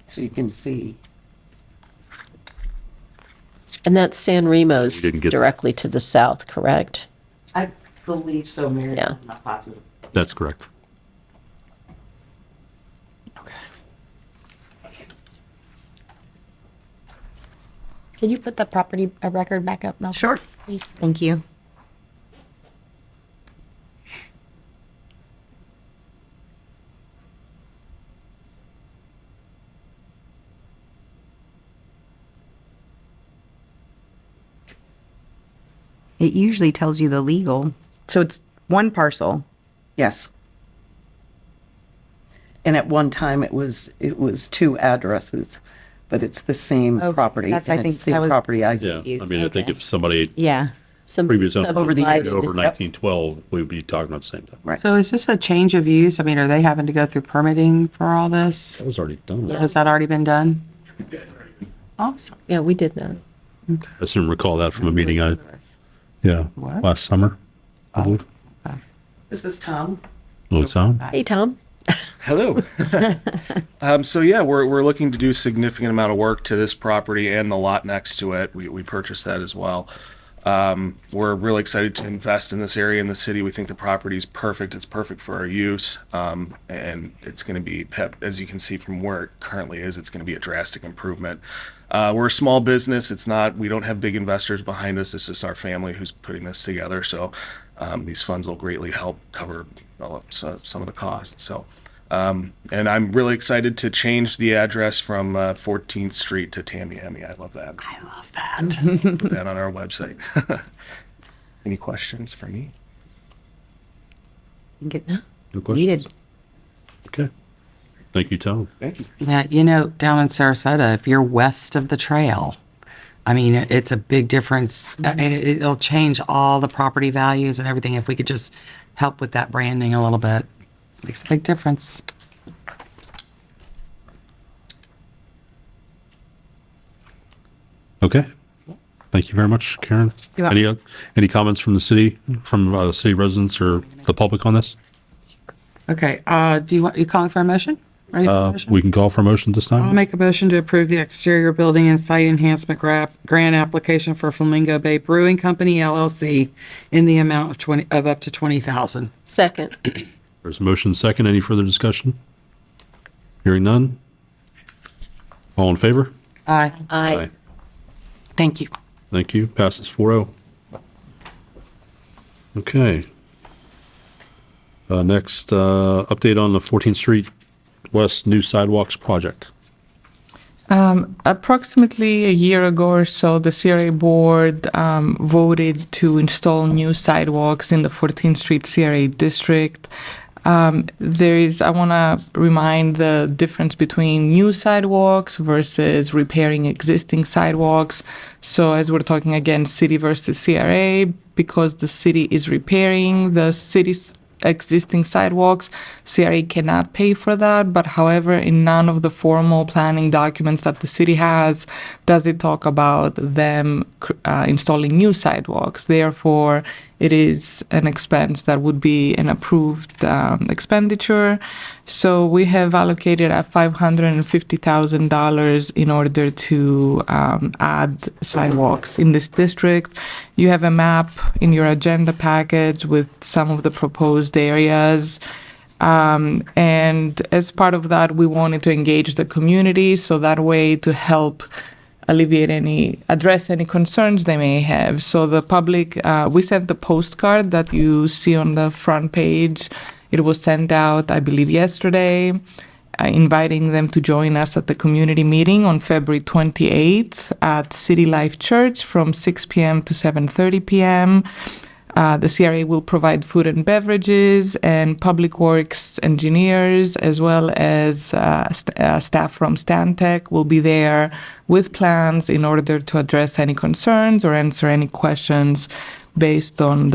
So you can see. And that's San Remo's We didn't get- directly to the south, correct? I believe so, Mary. Yeah. I'm not positive. That's correct. Can you put the property record back up, Mel? Sure. Please. Thank you. It usually tells you the legal. So it's one parcel. Yes. And at one time, it was two addresses, but it's the same Oh, property. that's, I and think, it's the that was- property I Yeah. I mean, I think Okay. if somebody Yeah. Some previous owner Over the years. did over Yep. 1912, we'd be talking about the same thing. Right. So is this a change of use? I mean, are they having to go through permitting for all this? That was already done. Has that already been done? Awesome. Yeah, we did that. I just didn't recall that from a meeting What? last summer. I believe. This is Tom. Hello, Tom. Hey, Tom. Hello. So yeah, we're looking to do a significant amount of work to this property and the lot next to it. We purchased that as well. We're really excited to invest in this area in the city. We think the property is perfect. It's perfect for our use. And it's going to be, as you can see from where it currently is, it's going to be a drastic improvement. We're a small business. We don't have big investors behind us. It's just our family who's putting this together. So these funds will greatly help cover some of the costs. So, and I'm really excited to change the address from 14th Street to Tamiami. I love that. I love that. Put that on our website. Any questions for me? Get No questions? needed. Okay. Thank you, Tom. Thank you. Yeah, down in Sarasota, if you're west of the trail, I mean, it's a big difference. It'll change all the property values and everything if we could just help with that branding a little bit. Makes a big difference. Okay. Thank you very much, Karen. You're Any comments from the city, from city residents or the public on this? Okay, you calling for a motion? Ready for a motion? We can call for a motion this I'll time? make a motion to approve the exterior building and site enhancement grant application for Flamingo Bay Brewing Company LLC in the amount of up to $20,000. Second. There's a motion second. Any further discussion? Hearing none? All in favor? Aye. Aye. Thank you. Thank you. Passes 4-0. Okay. Next, update on the 14th Street West new sidewalks project. Approximately a year ago or so, the CRA board voted to install new sidewalks in the 14th Street CRA district. I want to remind the difference between new sidewalks versus repairing existing sidewalks. So as we're talking again, city versus CRA, because the city is repairing the city's existing sidewalks, CRA cannot pay for that. But however, in none of the formal planning documents that the city has does it talk about them installing new sidewalks. Therefore, it is an expense that would be an approved expenditure. So we have allocated at $550,000 in order to add sidewalks in this district. You have a map in your agenda package with some of the proposed areas. And as part of that, we wanted to engage the community so that way to help address any concerns they may have. So the public, we sent the postcard that you see on the front page. It was sent out, I believe, yesterday, inviting them to join us at the community meeting on February 28th at City Life Church from 6 p.m. to 7:30 p.m. The CRA will provide food and beverages, and Public Works engineers, as well as staff from Stantec, will be there with plans in order to address any concerns or answer any questions based on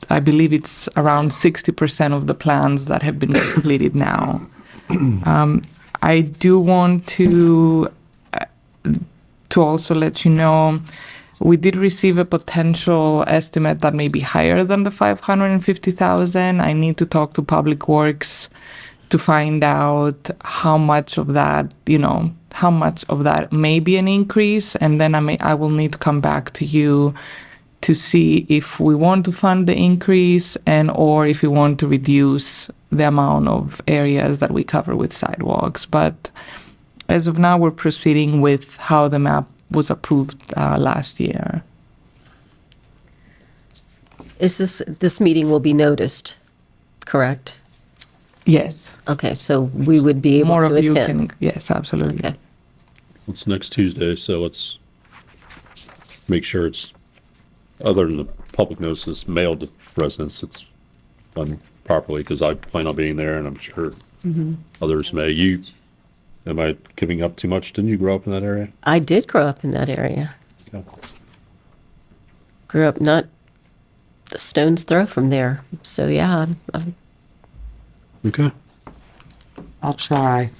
I believe it's around 60% of the plans that have been completed now. I do want to also let you know, we did receive a potential estimate that may be higher than the $550,000. I need to talk to Public Works to find out how much of that may be an increase, and then I will need to come back to you to see if we want to fund the increase or if we want to reduce the amount of areas that we cover with sidewalks. But as of now, we're proceeding with how the map was approved last year. This meeting will be noticed, correct? Yes. Okay, so we would be able More to of you attend. can, yes, absolutely. Okay. It's next Tuesday, so let's make sure it's, other than the public notices mailed to residents, it's done properly, because I plan on being there, and I'm sure others may. Am I giving up too much? Didn't you grow up in that area? I did grow up in that area. Yeah. Grew up not a stone's throw from there. So yeah, I'm Okay. I'll try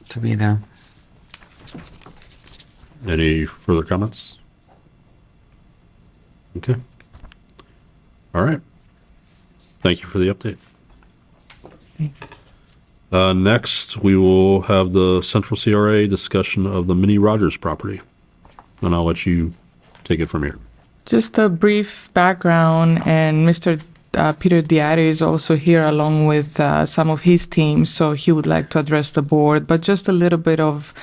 to be there. Any further comments? Okay. All right. Thank you for the update. Next, we will have the Central CRA discussion of the Mini Rogers property. And I'll let you take it from here. Just a brief background, and Mr. Peter Diari is also here along with some of his team, so he would like to address the board. But just a little bit of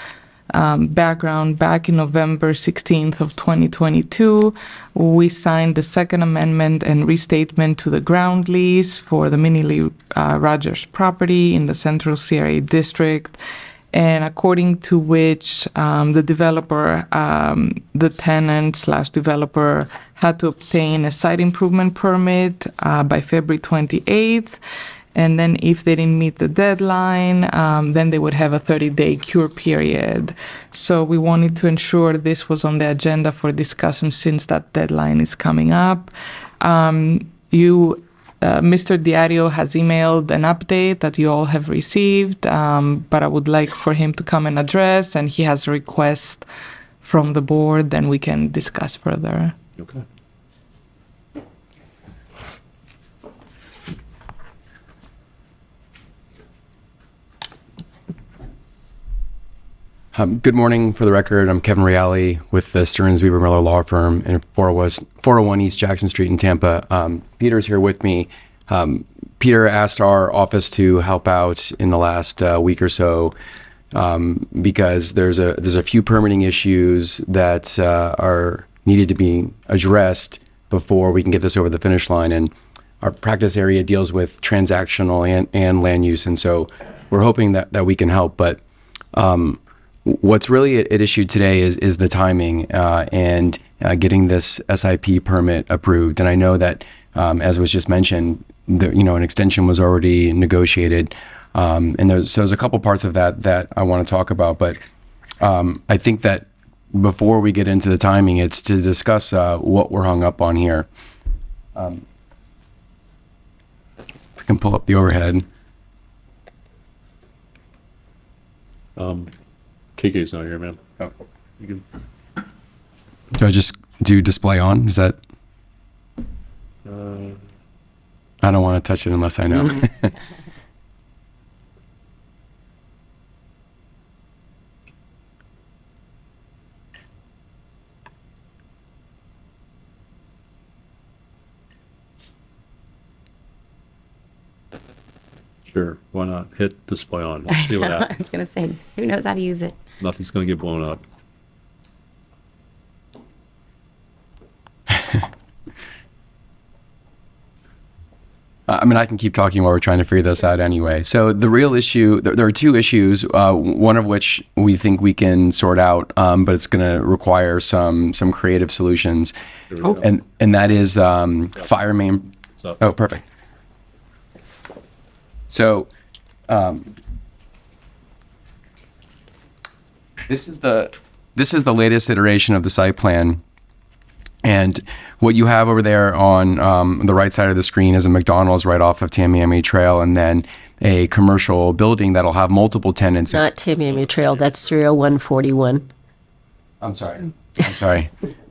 background. Back in November 16th of 2022, we signed the Second Amendment and restatement to the ground lease for the Mini Rogers property in the Central CRA district, and according to which the developer, the tenant/developer, had to obtain a site improvement permit by February 28th. And then if they didn't meet the deadline, then they would have a 30-day cure period. So we wanted to ensure this was on the agenda for discussion since that deadline is coming up. Mr. Diario has emailed an update that you all have received, but I would like for him to come and address, and he has a request from the board, then we can discuss further. Okay. Good morning. For the record, I'm Kevin Reale with the Stearns Weaver Miller Law Firm in 401 East Jackson Street in Tampa. Peter's here with me. Peter asked our office to help out in the last week or so because there's a few permitting issues that are needed to be addressed before we can get this over the finish line. And our practice area deals with transactional and land use, and so we're hoping that we can help. But what's really at issue today is the timing and getting this SIP permit approved. And I know that, as was just mentioned, an extension was already negotiated, and there's a couple parts of that I want to talk about. But I think that before we get into the timing, it's to discuss what we're hung up on here. If we can pull up the overhead. KK's not here, man. Oh, you can. Do I just do display on? Is that? I don't want to touch it unless I know. Sure, why not? Hit display on. Let's see what I happens. was going to say, who knows how to use it? Nothing's going to get blown up. I mean, I can keep talking while we're trying to figure this out anyway. So the real issue, there are two issues, one of which we think we can sort out, but it's going to require some creative solutions. And that is fire main. So- Oh, perfect. So this is the latest iteration of the site plan. And what you have over there on the right side of the screen is a McDonald's right off of Tamiami Trail, and then a commercial building that'll have multiple tenants. Not Tamiami Trail, that's 30141. I'm sorry.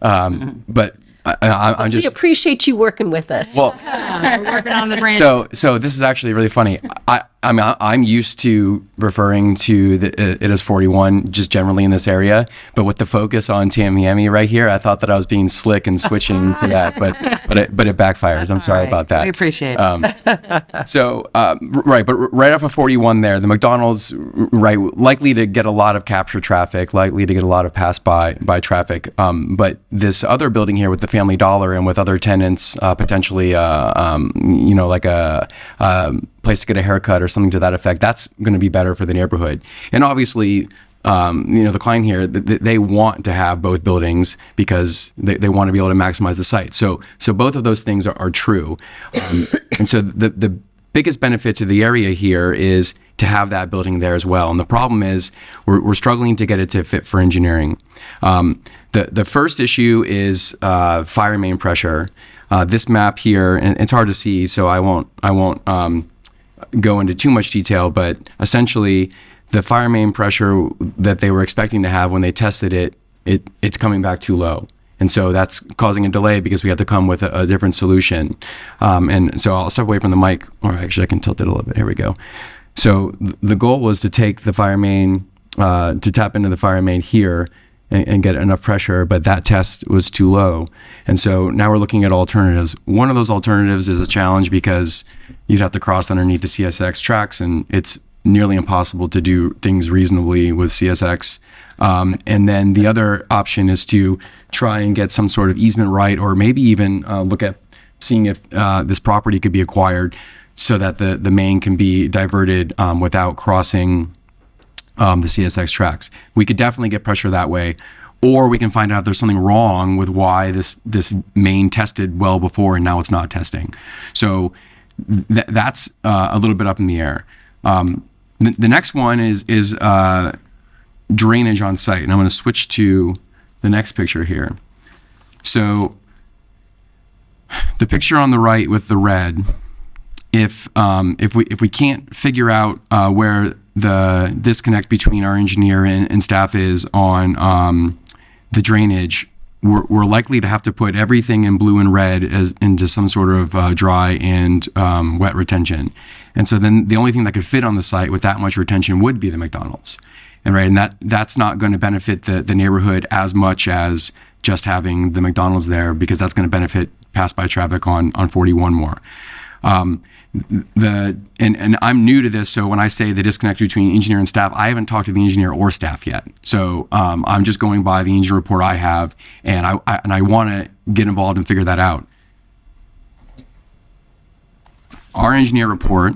But I'm We just. appreciate you working with us. Well, We're working on the brand. so this is actually really funny. I mean, I'm used to referring to it as 41 just generally in this area, but with the focus on Tamiami right here, I thought that I was being slick and switching to that, but it backfired. I'm sorry about that. We appreciate it. So, right, but right off of 41 there, the McDonald's, right, likely to get a lot of capture traffic, likely to get a lot of pass by traffic. But this other building here with the Family Dollar and with other tenants, potentially, like a place to get a haircut or something to that effect, that's going to be better for the neighborhood. And obviously, the client here, they want to have both buildings because they want to be able to maximize the site. So both of those things are true. And so the biggest benefit to the area here is to have that building there as well. And the problem is we're struggling to get it to fit for engineering. The first issue is fire main pressure. This map here, and it's hard to see, so I won't go into too much detail, but essentially the fire main pressure that they were expecting to have when they tested it's coming back too low. And so that's causing a delay because we have to come with a different solution. And so I'll step away from the mic, or actually I can tilt it a little bit. Here we go. So the goal was to take the fire main, to tap into the fire main here and get enough pressure, but that test was too low. And so now we're looking at alternatives. One of those alternatives is a challenge because you'd have to cross underneath the CSX tracks, and it's nearly impossible to do things reasonably with CSX. And then the other option is to try and get some sort of easement right, or maybe even look at seeing if this property could be acquired so that the main can be diverted without crossing the CSX tracks. We could definitely get pressure that way, or we can find out there's something wrong with why this main tested well before and now it's not testing. So that's a little bit up in the air. The next one is drainage on site, and I'm going to switch to the next picture here. So the picture on the right with the red, if we can't figure out where the disconnect between our engineer and staff is on the drainage, we're likely to have to put everything in blue and red into some sort of dry and wet retention. And so then the only thing that could fit on the site with that much retention would be the McDonald's. And that's not going to benefit the neighborhood as much as just having the McDonald's there, because that's going to benefit pass-by traffic on 41 more. And I'm new to this, so when I say the disconnect between engineer and staff, I haven't talked to the engineer or staff yet. So I'm just going by the engineer report I have, and I want to get involved and figure that out. Our engineer report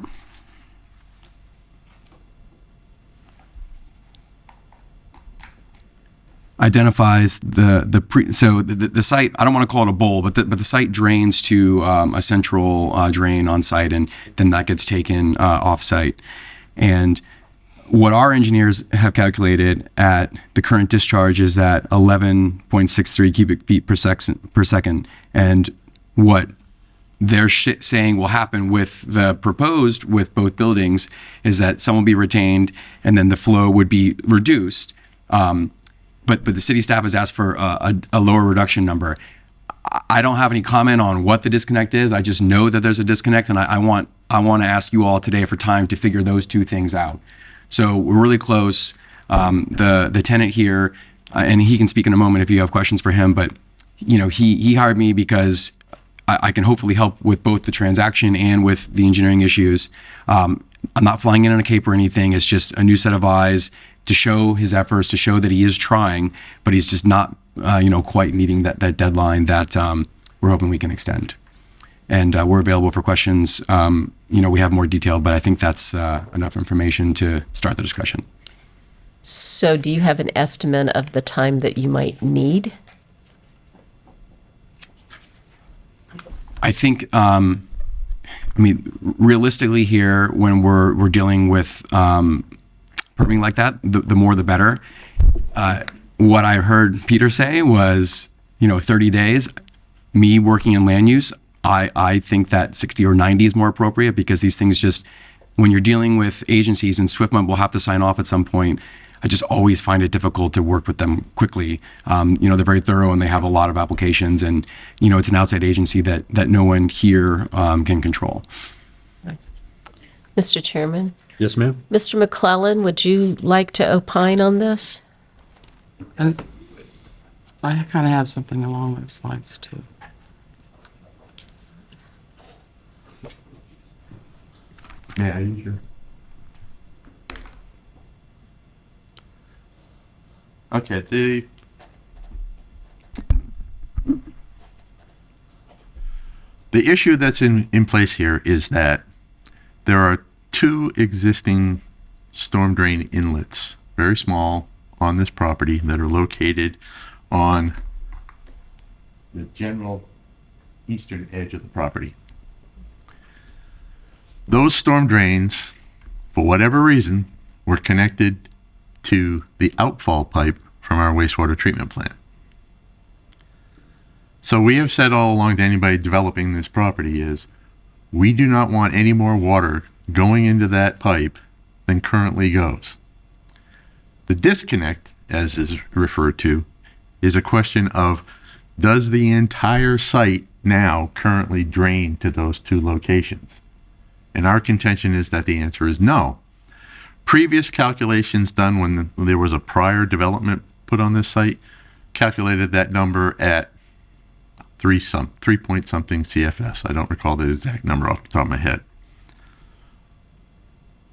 identifies the site. I don't want to call it a bowl, but the site drains to a central drain on site, and then that gets taken off site. And what our engineers have calculated at the current discharge is at 11.63 cubic feet per second. And what they're saying will happen with the proposed with both buildings is that some will be retained and then the flow would be reduced. But the city staff has asked for a lower reduction number. I don't have any comment on what the disconnect is. I just know that there's a disconnect, and I want to ask you all today for time to figure those two things out. So we're really close. The tenant here, and he can speak in a moment if you have questions for him, but he hired me because I can hopefully help with both the transaction and with the engineering issues. I'm not flying in on a cape or anything. It's just a new set of eyes to show his efforts, to show that he is trying, but he's just not, quite meeting that deadline that we're hoping we can extend. And we're available for questions. We have more detail, but I think that's enough information to start the discussion. So do you have an estimate of the time that you might need? I think, realistically here, when we're dealing with permitting like that, the more the better. What I heard Peter say was, 30 days. Me working in land use, I think that 60 or 90 is more appropriate, because these things just, when you're dealing with agencies, and SwiftMont will have to sign off at some point, I just always find it difficult to work with them quickly. They're very thorough and they have a lot of applications, and it's an outside agency that no one here can control. Mr. Chairman? Yes, ma'am? Mr. McClellan, would you like to opine on this? And I kind of have something along those lines too. Yeah, you sure? Okay, the issue that's in place here is that there are two existing storm drain inlets, very small, on this property that are located on the general eastern edge of the property. Those storm drains, for whatever reason, were connected to the outfall pipe from our wastewater treatment plant. So we have said all along to anybody developing this property is, we do not want any more water going into that pipe than currently goes. The disconnect, as is referred to, is a question of, does the entire site now currently drain to those two locations? And our contention is that the answer is no. Previous calculations done when there was a prior development put on this site calculated that number at 3 point something CFS. I don't recall the exact number off the top of my head.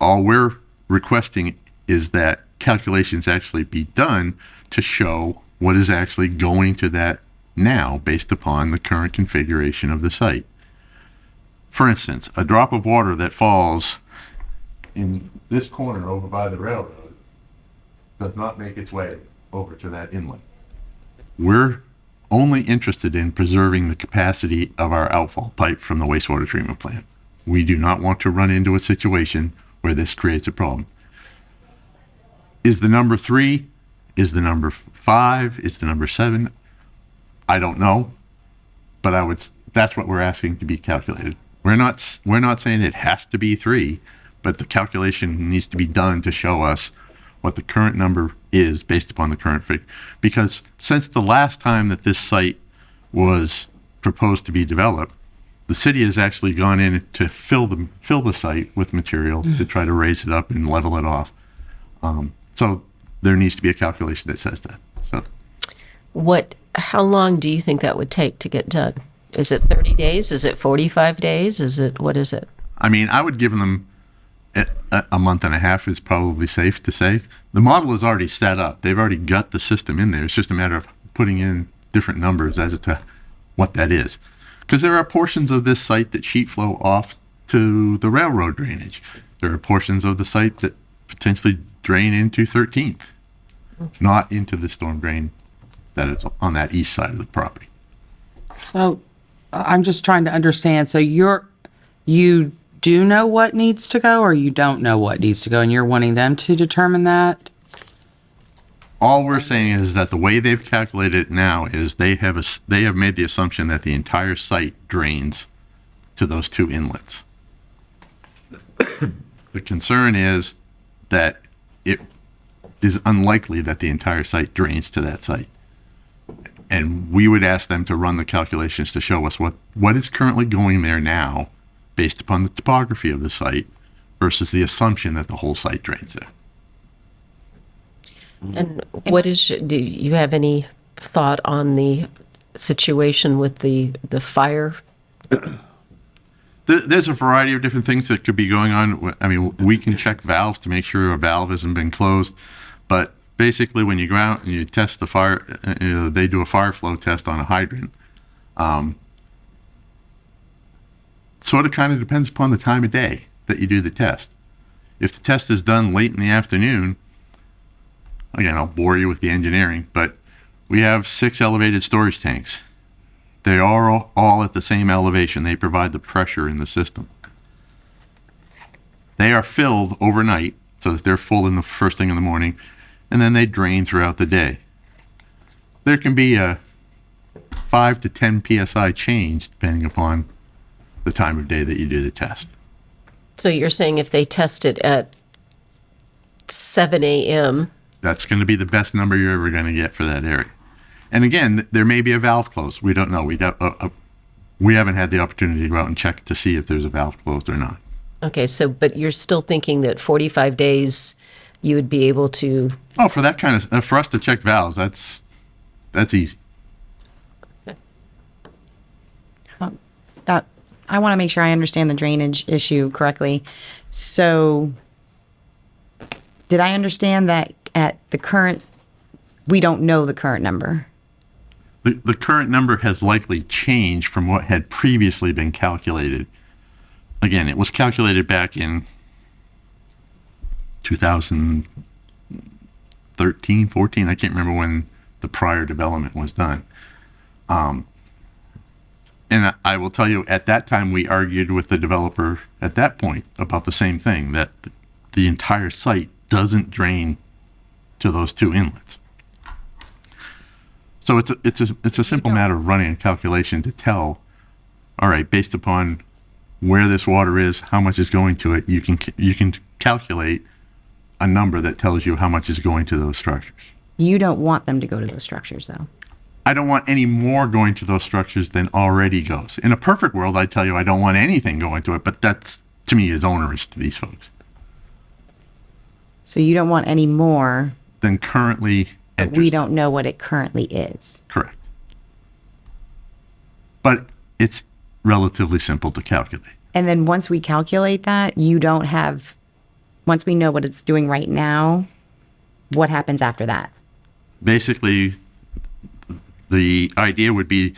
All we're requesting is that calculations actually be done to show what is actually going to that now based upon the current configuration of the site. For instance, a drop of water that falls in this corner over by the railroad does not make its way over to that inlet. We're only interested in preserving the capacity of our outfall pipe from the wastewater treatment plant. We do not want to run into a situation where this creates a problem. Is the number 3? Is the number 5? Is the number 7? I don't know, but that's what we're asking to be calculated. We're not saying it has to be 3, but the calculation needs to be done to show us what the current number is based upon the current figure. Because since the last time that this site was proposed to be developed, the city has actually gone in to fill the site with material to try to raise it up and level it off. So there needs to be a calculation that says that. So, How long do you think that would take to get done? Is it 30 days? Is it 45 days? What is it? I mean, I would give them a month and a half is probably safe to say. The model is already set up. They've already got the system in there. It's just a matter of putting in different numbers as to what that is. Because there are portions of this site that sheet flow off to the railroad drainage. There are portions of the site that potentially drain into 13th, not into the storm drain that is on that east side of the property. So I'm just trying to understand. So you do know what needs to go, or you don't know what needs to go, and you're wanting them to determine that? All we're saying is that the way they've calculated it now is they have made the assumption that the entire site drains to those two inlets. The concern is that it is unlikely that the entire site drains to that site. And we would ask them to run the calculations to show us what is currently going there now based upon the topography of the site versus the assumption that the whole site drains there. And do you have any thought on the situation with the fire? There's a variety of different things that could be going on. I mean, we can check valves to make sure a valve hasn't been closed, but basically when you go out and you test the fire, they do a fire flow test on a hydrant. Sort of kind of depends upon the time of day that you do the test. If the test is done late in the afternoon, again, I'll bore you with the engineering, but we have 6 elevated storage tanks. They are all at the same elevation. They provide the pressure in the system. They are filled overnight so that they're full in the first thing in the morning, and then they drain throughout the day. There can be a 5 to 10 psi change depending upon the time of day that you do the test. So you're saying if they test it at 7 a.m., That's going to be the best number you're ever going to get for that area. And again, there may be a valve closed. We don't know. We haven't had the opportunity to go out and check to see if there's a valve closed or not. okay, so, but you're still thinking that 45 days you would be able to, Oh, for that kind of, for us to check valves, that's easy. I want to make sure I understand the drainage issue correctly. So did I understand that at the current, we don't know the current number? The current number has likely changed from what had previously been calculated. Again, it was calculated back in 2013, 14. I can't remember when the prior development was done. And I will tell you, at that time, we argued with the developer at that point about the same thing, that the entire site doesn't drain to those 2 inlets. So it's a simple matter of running a calculation to tell, all right, based upon where this water is, how much is going to it, you can calculate a number that tells you how much is going to those structures. You don't want them to go to those structures, though. I don't want any more going to those structures than already goes. In a perfect world, I'd tell you I don't want anything going to it, but that's, to me, is onerous to these folks. So you don't want any more, Than currently but enters. we don't know what it currently is. Correct. But it's relatively simple to calculate. And then once we calculate that, you don't have, once we know what it's doing right now, what happens after that? Basically, the idea would be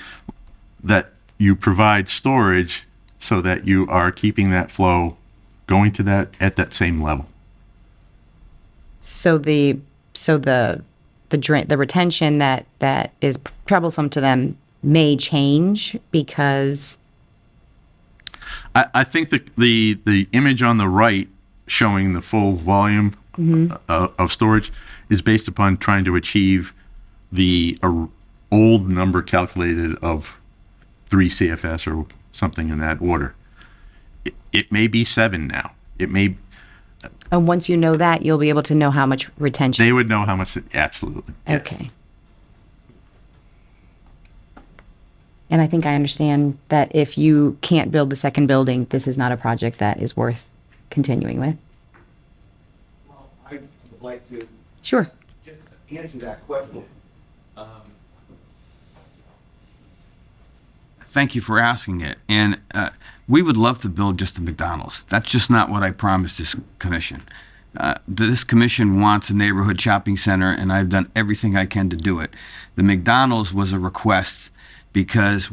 that you provide storage so that you are keeping that flow going to that at that same level. So the retention that is troublesome to them may change because I think the image on the right showing the full volume of storage is based upon trying to achieve the old number calculated of 3 CFS or something in that order. It may be 7 now. It may. and once you know that, you'll be able to know how much retention. They would know how much. Absolutely. Yes. Okay. And I think I understand that if you can't build the second building, this is not a project that is worth continuing with. Well, I would like to Sure. just answer that question. Thank you for asking it. And we would love to build just a McDonald's. That's just not what I promised this commission. This commission wants a neighborhood shopping center, and I've done everything I can to do it. The McDonald's was a request because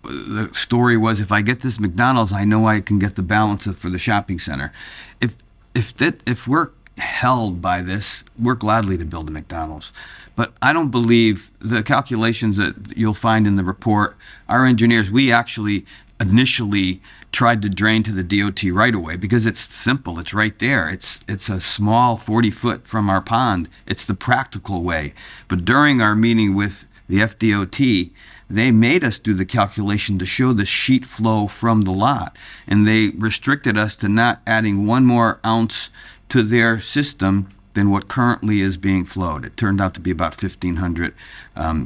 the story was, if I get this McDonald's, I know I can get the balance for the shopping center. If we're held by this, we're gladly to build a McDonald's. But I don't believe the calculations that you'll find in the report. Our engineers, we actually initially tried to drain to the DOT right away because it's simple. It's right there. It's a small 40-foot from our pond. It's the practical way. But during our meeting with the FDOT, they made us do the calculation to show the sheet flow from the lot. And they restricted us to not adding 1 more ounce to their system than what currently is being flowed. It turned out to be about 1,500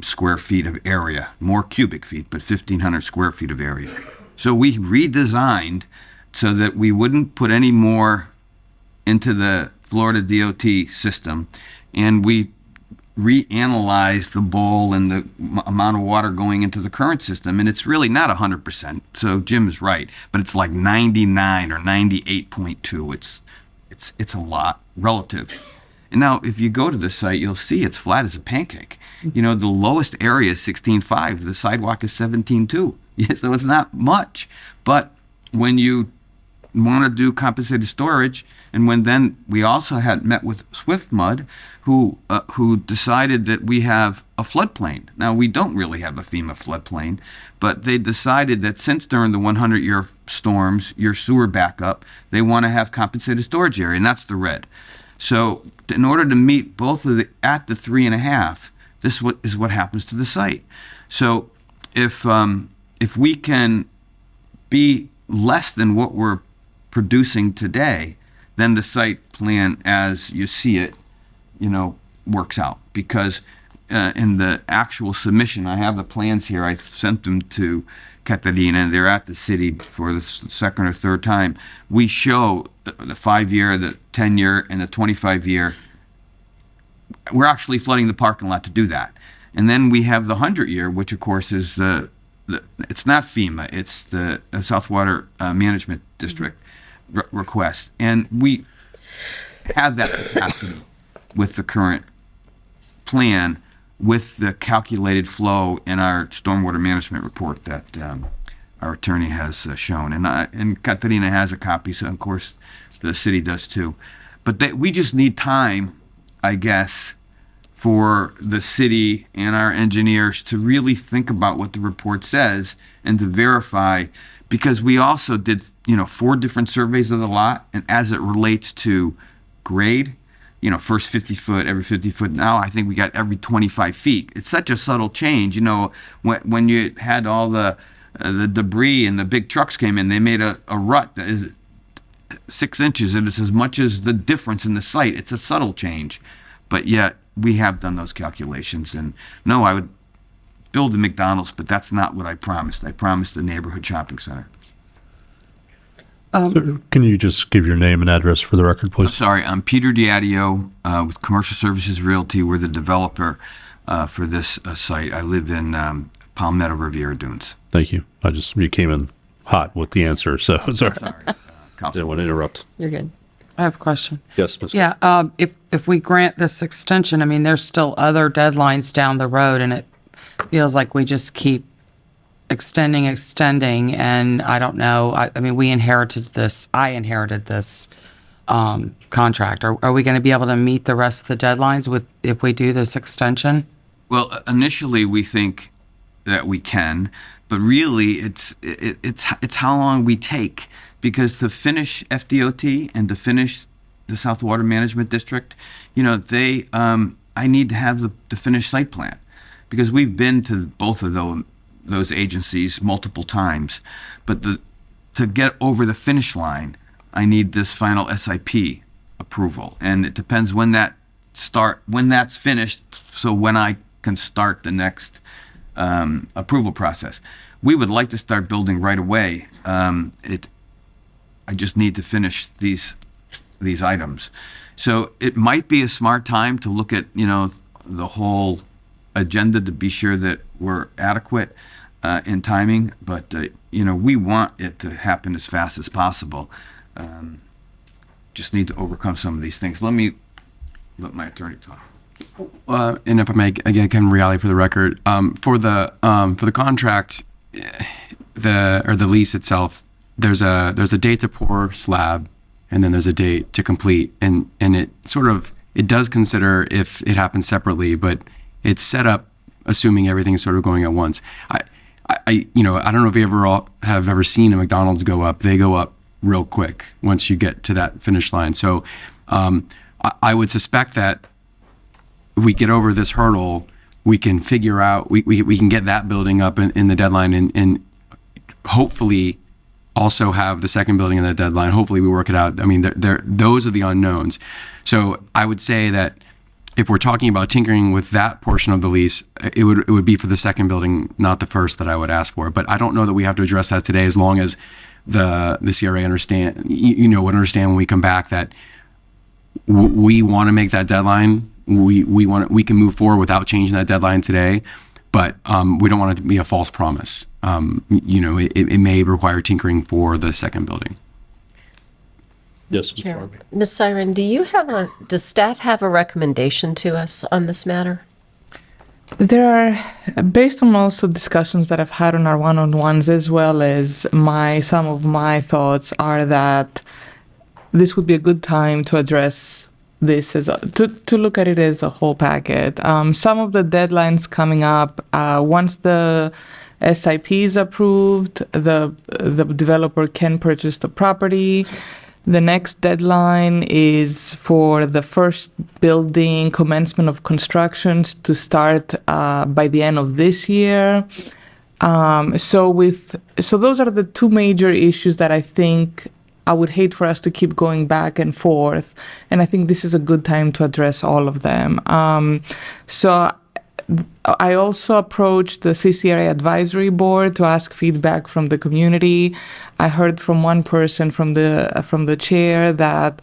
square feet of area, more cubic feet, but 1,500 square feet of area. So we redesigned so that we wouldn't put any more into the Florida DOT system, and we reanalyze the bowl and the amount of water going into the current system, and it's really not 100%. So Jim is right, but it's like 99 or 98.2. It's a lot relative. And now, if you go to the site, you'll see it's flat as a pancake. You know, the lowest area is 16.5. The sidewalk is 17.2. So it's not much. But when you want to do compensated storage, and when then we also had met with Swift Mud, who decided that we have a floodplain. Now, we don't really have a FEMA floodplain, but they decided that since during the 100-year storms, your sewer backup, they want to have compensated storage area, and that's the red. So in order to meet both of at the 3.5, this is what happens to the site. So if we can be less than what we're producing today, then the site plan as you see it, works out. Because in the actual submission, I have the plans here, I sent them to Katarina, and they're at the city for the second or third time. We show the 5-year, the 10-year, and the 25-year. We're actually flooding the parking lot to do that. And then we have the 100-year, which of course is it's not FEMA, it's the South Water Management District request. And we have that capacity with the current plan, with the calculated flow in our stormwater management report that our attorney has shown. And Katarina has a copy, so of course the city does too. But we just need time, I guess, for the city and our engineers to really think about what the report says and to verify, because we also did 4 different surveys of the lot, and as it relates to grade, first 50 foot, every 50 foot. Now I think we got every 25 feet. It's such a subtle change. When you had all the debris and the big trucks came in, they made a rut that is 6 inches, and it's as much as the difference in the site. It's a subtle change, but yet we have done those calculations. And no, I would build a McDonald's, but that's not what I promised. I promised a neighborhood shopping center. So can you just give your name and address for the record, I'm please? sorry, I'm Peter Diadio with Commercial Services Realty. We're the developer for this site. I live in Palmetto Riviera Dunes. Thank you. You came in hot with the answer, so sorry. Didn't want to interrupt. You're good. I have a question. Yes, Ms. Yeah, if we grant this extension, I mean, there's still other deadlines down the road, and it feels like we just keep extending, and I don't know. I mean, I inherited this contract. Are we going to be able to meet the rest of the deadlines if we do this extension? Well, initially we think that we can, but really it's how long we take, because to finish FDOT and to finish the South Water Management District, I need to have the finished site plan, because we've been to both of those agencies multiple times, but to get over the finish line, I need this final SIP approval, and it depends when that's finished, so when I can start the next approval process. We would like to start building right away. I just need to finish these items, so it might be a smart time to look at the whole agenda to be sure that we're adequate in timing, but we want it to happen as fast as possible. Just need to overcome some of these things. Let my attorney talk. And if I may, again, Kevin Reale for the record, for the contract, the lease itself, there's a date to pour slab, and then there's a date to complete, and it does consider if it happens separately, but it's set up assuming everything's sort of going at once. I don't know if you have ever seen a McDonald's go up. They go up real quick once you get to that finish line. So I would suspect that if we get over this hurdle, we can figure out, we can get that building up in the deadline, and hopefully also have the second building in that deadline. Hopefully we work it out. I mean, those are the unknowns. So I would say that if we're talking about tinkering with that portion of the lease, it would be for the second building, not the first, that I would ask for. But I don't know that we have to address that today, as long as the CRA understand, would understand when we come back that we want to make that deadline. We can move forward without changing that deadline today, but we don't want it to be a false promise. It may require tinkering for the second building. Yes, Ms. Barbie. Ms. Siren, does staff have a recommendation to us on this matter? There are, based on also discussions that I've had on our one-on-ones, as well as some of my thoughts, are that this would be a good time to address this to look at it as a whole packet. Some of the deadlines coming up, once the SIP is approved, the developer can purchase the property. The next deadline is for the first building commencement of constructions to start by the end of this year. So those are the two major issues that I think I would hate for us to keep going back and forth. And I think this is a good time to address all of them. So I also approached the CCRA advisory board to ask feedback from the community. I heard from one person from the chair that,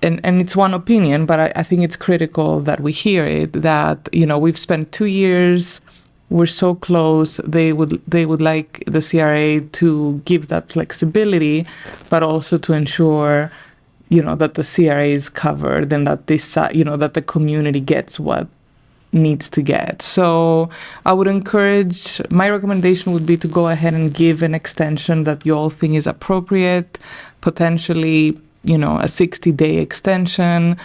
and it's one opinion, but I think it's critical that we hear it, that, we've spent 2 years, we're so close. They would like the CRA to give that flexibility, but also to ensure, that the CRA is covered and that that the community gets what needs to get. So I would encourage, my recommendation would be to go ahead and give an extension that you all think is appropriate, potentially, a 60-day extension,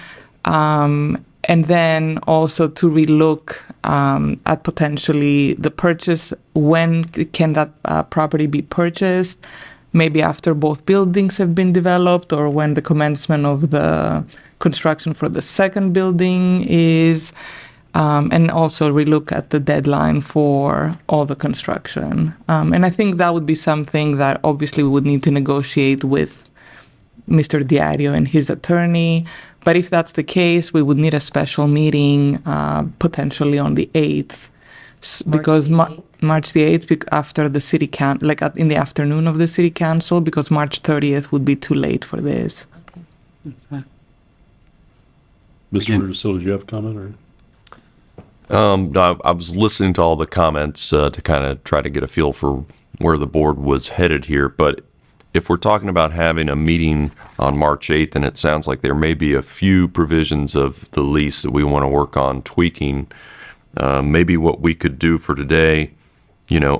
and then also to relook at potentially the purchase. When can that property be purchased? Maybe after both buildings have been developed, or when the commencement of the construction for the second building is, and also relook at the deadline for all the construction. And I think that would be something that obviously we would need to negotiate with Mr. Diario and his attorney. But if that's the case, we would need a special meeting potentially on the 8th, because March the 8th, after the city council, in the afternoon of the city council, because March 30th would be too late for this. Mr. Russo, did you have a comment? Or? No, I was listening to all the comments to kind of try to get a feel for where the board was headed here. But if we're talking about having a meeting on March 8th, and it sounds like there may be a few provisions of the lease that we want to work on tweaking, maybe what we could do for today,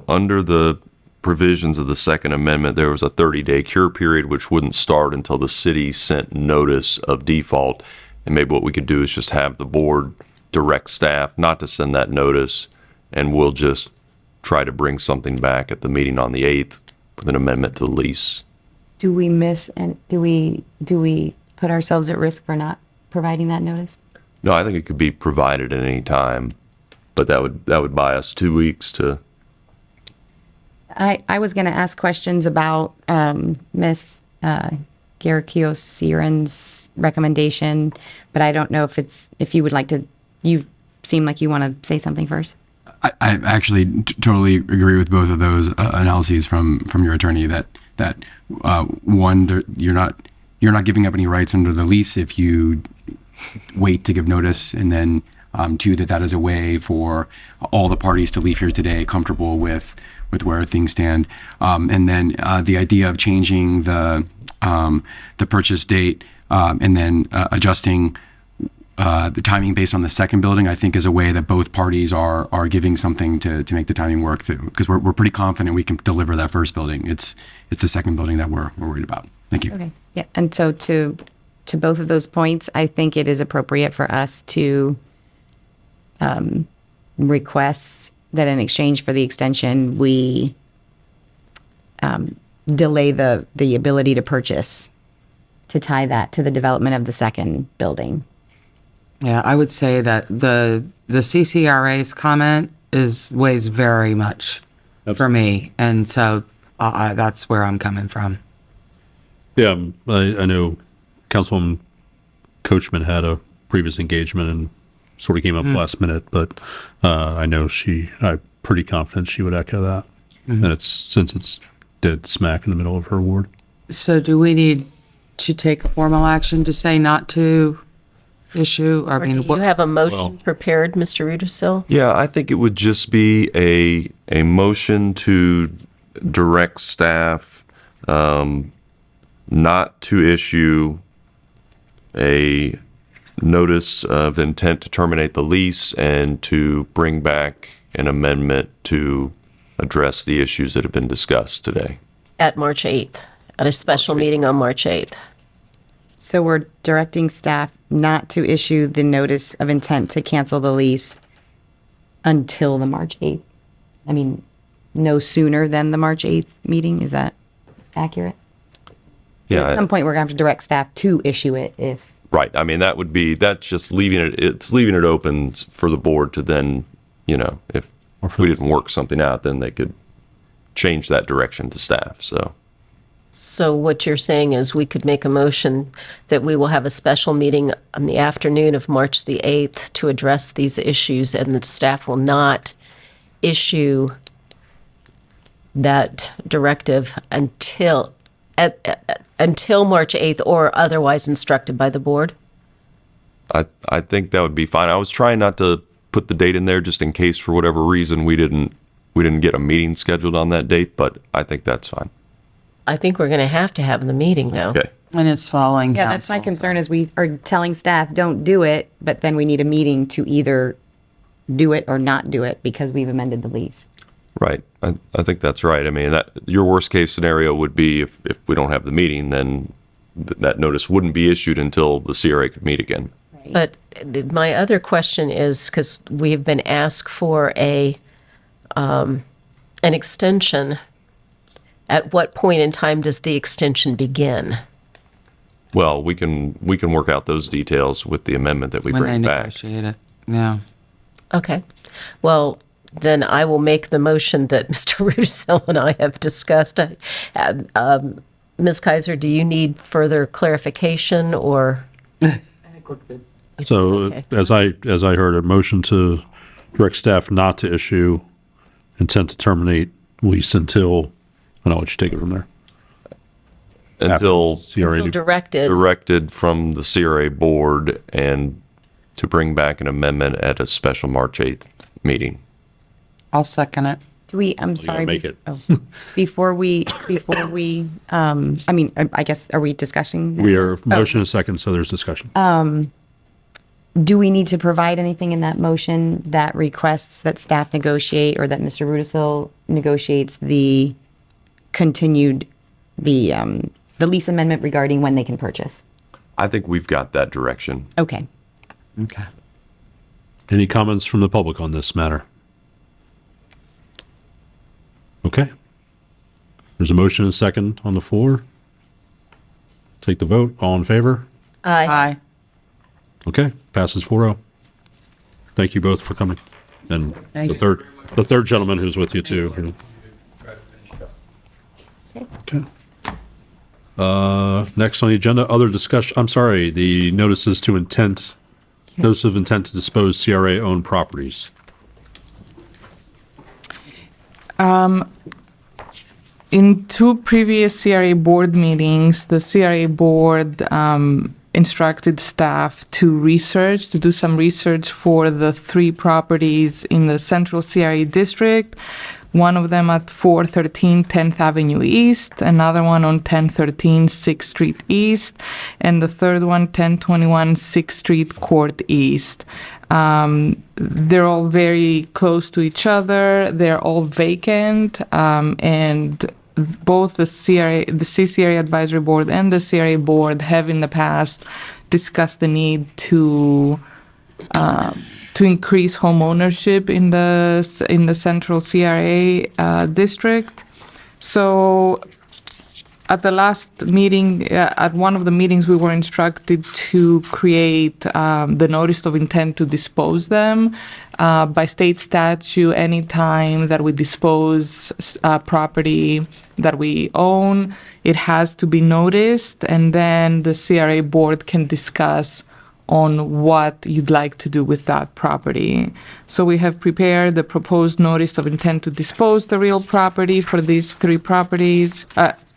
under the provisions of the Second Amendment, there was a 30-day cure period, which wouldn't start until the city sent notice of default. And maybe what we could do is just have the board direct staff not to send that notice, and we'll just try to bring something back at the meeting on the 8th with an amendment to the lease. Do we miss, and do we put ourselves at risk for not providing that notice? No, I think it could be provided at any time, but that would buy us 2 weeks to. I was going to ask questions about Ms. Garikio-Siren's recommendation, but I don't know if you would like to. You seem like you want to say something first. I actually totally agree with both of those analyses from your attorney. That one, you're not giving up any rights under the lease if you wait to give notice, and then two, that is a way for all the parties to leave here today comfortable with where things stand, and then the idea of changing the purchase date and then adjusting the timing based on the second building, I think, is a way that both parties are giving something to make the timing work, because we're pretty confident we can deliver that first building. It's the second building that we're worried about. Thank you. Okay. Yeah. And so to both of those points, I think it is appropriate for us to request that in exchange for the extension, we delay the ability to purchase, to tie that to the development of the second building. Yeah, I would say that the CCRA's comment weighs very much for me. And so That's where I'm coming from. Yeah, I know Councilwoman Coachman had a previous engagement and sort of came up last minute, but I know I'm pretty confident she would echo that. And since it's dead smack in the middle of her ward. So do we need to take formal action to say not to issue? I Or mean, do you have a motion prepared, Mr. Rudisil? Yeah, I think it would just be a motion to direct staff not to issue a notice of intent to terminate the lease and to bring back an amendment to address the issues that have been discussed today. At March 8th, at a special meeting on March 8th. So we're directing staff not to issue the notice of intent to cancel the lease until the March 8th. I mean, no sooner than the March 8th meeting. Is that accurate? At some point, we're going to have to direct staff to issue it if. Right. I mean, that's just leaving it open for the board to then, if we didn't work something out, then they could change that direction to staff. So what you're saying is we could make a motion that we will have a special meeting on the afternoon of March the 8th to address these issues, and the staff will not issue that directive until March 8th or otherwise instructed by the board? I think that would be fine. I was trying not to put the date in there just in case for whatever reason we didn't get a meeting scheduled on that date, but I think that's fine. I think we're going to have the meeting, though. Okay. and it's following Yeah, that's my council, concern is we are telling staff, don't do it, but then we need a meeting to either do it or not do it because we've amended the lease. Right. I think that's right. I mean, your worst case scenario would be if we don't have the meeting, then that notice wouldn't be issued until the CRA could meet again. But my other question is, because we have been asked for an extension, at what point in time does the extension begin? Well, we can work out those details with the amendment that we when they bring back. negotiate it. Yeah. Okay. Well, then I will make the motion that Mr. Rudisil and I have discussed. Ms. Kaiser, do you need further clarification or? So Okay. as I heard, a motion to direct staff not to issue intent to terminate lease until, and I'll let you take it from there. Until CRA Directed. from the CRA board and to bring back an amendment at a special March 8th meeting. I'll second it. I'm sorry. make it. Before we, I mean, I guess, are we discussing? We are motion and second, so there's discussion. Do we need to provide anything in that motion that requests that staff negotiate or that Mr. Rudisil negotiates the continued, the lease amendment regarding when they can purchase? I think we've got that direction. Okay. Okay. Any comments from the public on this matter? Okay. There's a motion and second on the floor. Take the vote. All in favor? Aye. Okay, passes 4-0. Thank you both for coming. And Thank the third gentleman who's with you too. Okay. Next on the agenda, other discussion, I'm sorry, the notice of intent to dispose CRA owned properties. In two previous CRA board meetings, the CRA board instructed staff to do some research for the three properties in the central CRA district. One of them at 413 10th Avenue East, another one on 1013 6th Street East, and the third one 1021 6th Street Court East. They're all very close to each other. They're all vacant, and both the CCRA Advisory Board and the CRA Board have in the past discussed the need to increase home ownership in the central CRA district. So at the last meeting, at one of the meetings, we were instructed to create the notice of intent to dispose them. By state statute, any time that we dispose property that we own, it has to be noticed, and then the CRA board can discuss on what you'd like to do with that property. So we have prepared the proposed notice of intent to dispose the real property for these 3 properties.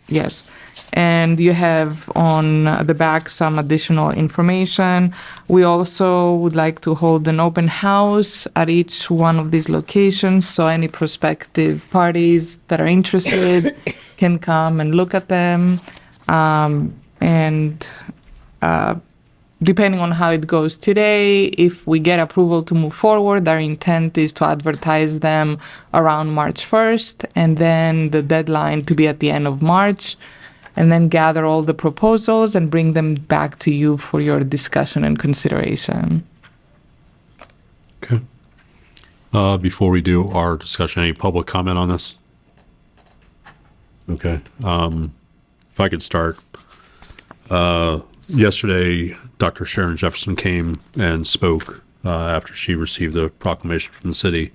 Yes. And you have on the back some additional information. We also would like to hold an open house at each one of these locations, so any prospective parties that are interested can come and look at them. Depending on how it goes today, if we get approval to move forward, our intent is to advertise them around March 1st, and then the deadline to be at the end of March, and then gather all the proposals and bring them back to you for your discussion and consideration. Okay. Before we do our discussion, any public comment on this? Okay. If I could start. Yesterday, Dr. Sharon Jefferson came and spoke after she received the proclamation from the city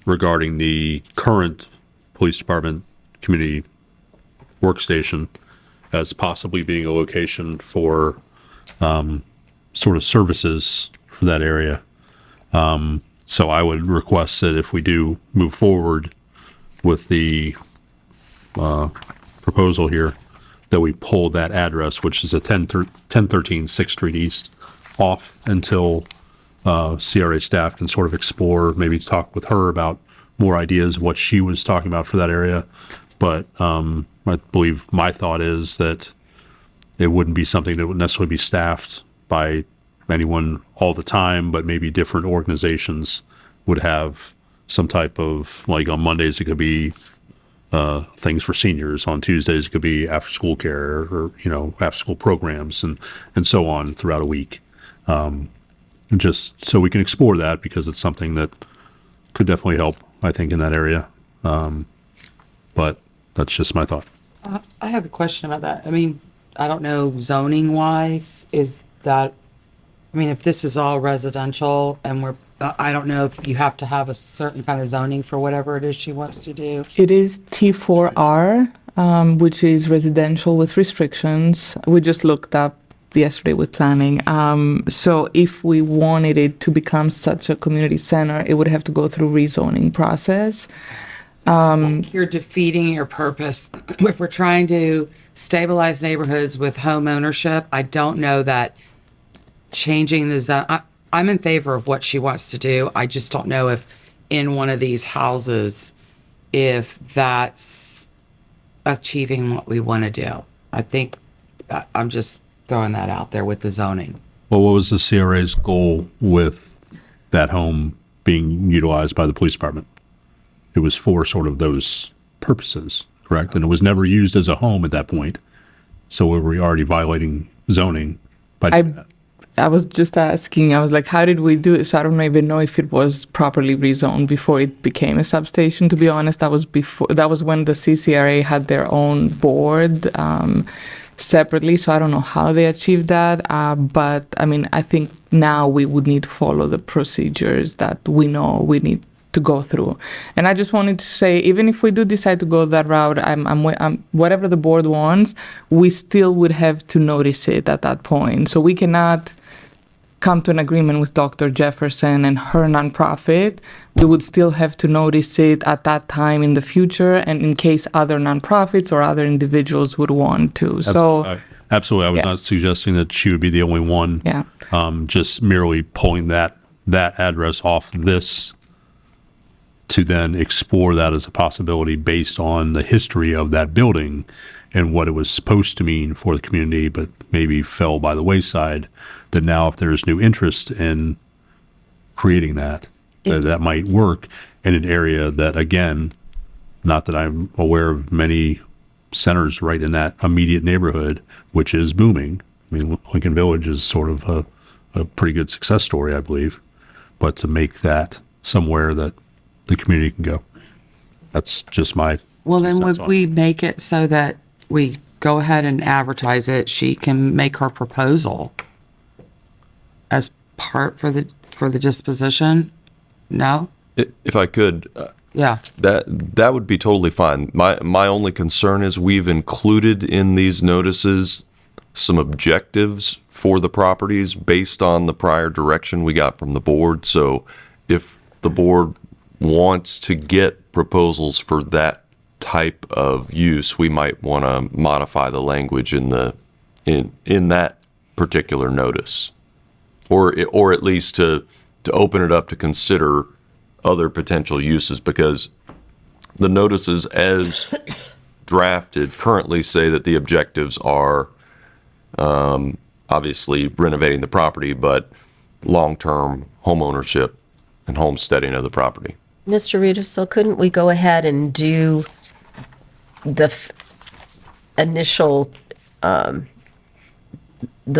regarding the current police department community workstation as possibly being a location for sort of services for that area. So I would request that if we do move forward with the proposal here, that we pull that address, which is a 1013 6th Street East, off until CRA staff can sort of explore, maybe talk with her about more ideas, what she was talking about for that area. But I believe my thought is that it wouldn't be something that would necessarily be staffed by anyone all the time, but maybe different organizations would have some type of, like on Mondays, it could be things for seniors. On Tuesdays, it could be after school care or, after school programs and so on throughout a week. Just so we can explore that, because it's something that could definitely help, I think, in that area. But that's just my thought. I have a question about that. I mean, I don't know, zoning wise, is that, I mean, if this is all residential and I don't know if you have to have a certain kind of zoning for whatever it is she wants to do. It is T4R, which is residential with restrictions. We just looked up yesterday with planning. So if we wanted it to become such a community center, it would have to go through rezoning process. You're defeating your purpose. If we're trying to stabilize neighborhoods with home ownership, I don't know that changing the zone. I'm in favor of what she wants to do. I just don't know if in one of these houses, if that's achieving what we want to do. I think I'm just throwing that out there with the zoning. Well, what was the CRA's goal with that home being utilized by the police department? It was for sort of those purposes, correct? And it was never used as a home at that point. So were we already violating zoning by doing that? I was just asking, I was like, how did we do it? So I don't even know if it was properly rezoned before it became a substation. To be honest, that was when the CCRA had their own board separately. So I don't know how they achieved that. But I mean, I think now we would need to follow the procedures that we know we need to go through. And I just wanted to say, even if we do decide to go that route, I'm whatever the board wants, we still would have to notice it at that point. So we cannot come to an agreement with Dr. Jefferson and her nonprofit. We would still have to notice it at that time in the future, and in case other nonprofits or other individuals would want to. So absolutely, I was not suggesting that she would be the only one. Yeah. Just merely pulling that address off this to then explore that as a possibility based on the history of that building and what it was supposed to mean for the community, but maybe fell by the wayside. That now, if there's new interest in creating that might work in an area that, again, not that I'm aware of many centers right in that immediate neighborhood, which is booming. I mean, Lincoln Village is sort of a pretty good success story, I believe. But to make that somewhere that the community can go. That's just my Well, then That's would all. we make it so that we go ahead and advertise it? She can make her proposal as part for the disposition? No? If I could, Yeah. that would be totally fine. My only concern is we've included in these notices some objectives for the properties based on the prior direction we got from the board. So if the board wants to get proposals for that type of use, we might want to modify the language in that particular notice, or at least to open it up to consider other potential uses, because the notices as drafted currently say that the objectives are obviously renovating the property, but long-term home ownership and homesteading of the property. Mr. Reader, so couldn't we go ahead and do the initial, the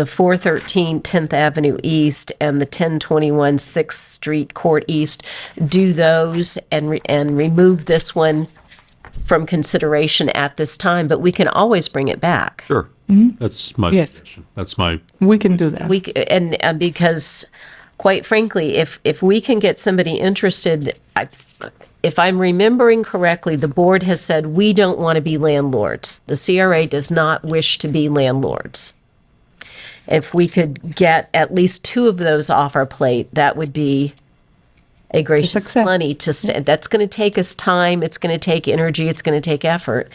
413 10th Avenue East and the 1021 6th Street Court East, do those and remove this one from consideration at this time, but we can always bring it back. Sure. That's my Yes. suggestion. That's my, We can do that. And because, quite frankly, if we can get somebody interested, if I'm remembering correctly, the board has said we don't want to be landlords. The CRA does not wish to be landlords. If we could get at least 2 of those off our plate, that would be a gracious success. plenty to that's going to take us time, it's going to take energy, it's going to take effort.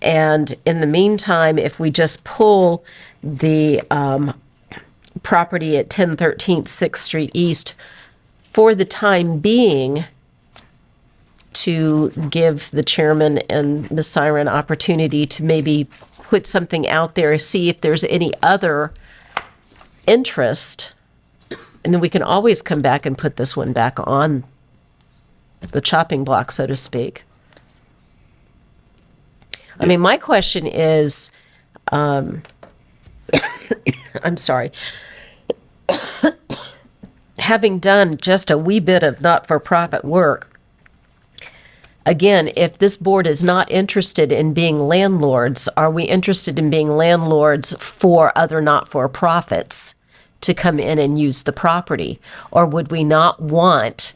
And in the meantime, if we just pull the property at 1013 6th Street East for the time being, to give the chairman and Ms. Siren opportunity to maybe put something out there, see if there's any other interest, and then we can always come back and put this one back on the chopping block, so to speak. I mean, my question is, I'm sorry, having done just a wee bit of not-for-profit work, again, if this board is not interested in being landlords, are we interested in being landlords for other not-for-profits to come in and use the property? Or would we not want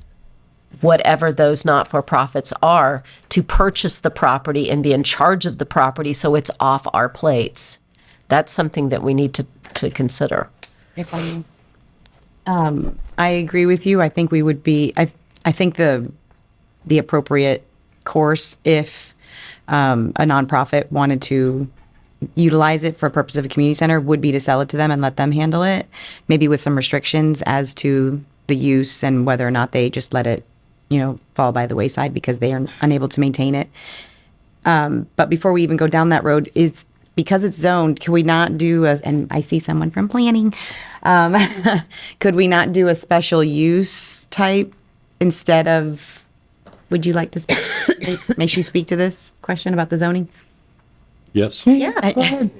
whatever those not-for-profits are to purchase the property and be in charge of the property so it's off our plates? That's something that we need to consider. If I agree with you. I think we would be, I think the appropriate course, if a nonprofit wanted to utilize it for a purpose of a community center, would be to sell it to them and let them handle it, maybe with some restrictions as to the use and whether or not they just let it, fall by the wayside because they are unable to maintain it. But before we even go down that road, because it's zoned, can we not do and I see someone from planning, could we not do a special use type instead of, would you like to speak? May she speak to this question about the zoning? yes. Yeah, go ahead.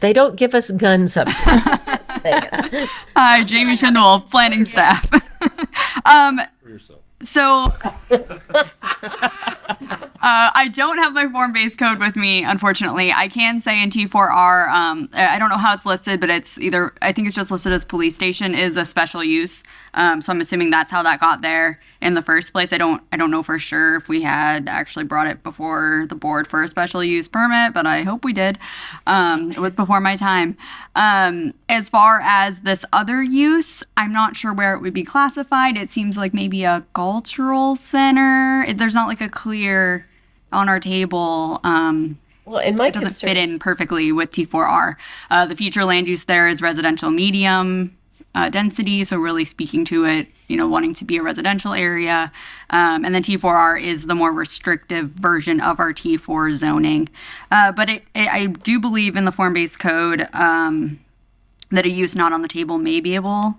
They don't give us guns up here. Just saying. Hi, Jamie Schindel, planning staff. So I don't have my form-based code with me, unfortunately. I can say in T4R, I don't know how it's listed, but it's either, I think it's just listed as police station is a special use. So I'm assuming that's how that got there in the first place. I don't know for sure if we had actually brought it before the board for a special use permit, but I hope we did. It was before my time. As far as this other use, I'm not sure where it would be classified. It seems like maybe a cultural center. There's not like a clear on our table. Well, in my It doesn't fit in perfectly with T4R. The future land use there is residential medium density, so really speaking to it, wanting to be a residential area. And then T4R is the more restrictive version of our T4 zoning. But I do believe in the form-based code that a use not on the table may be able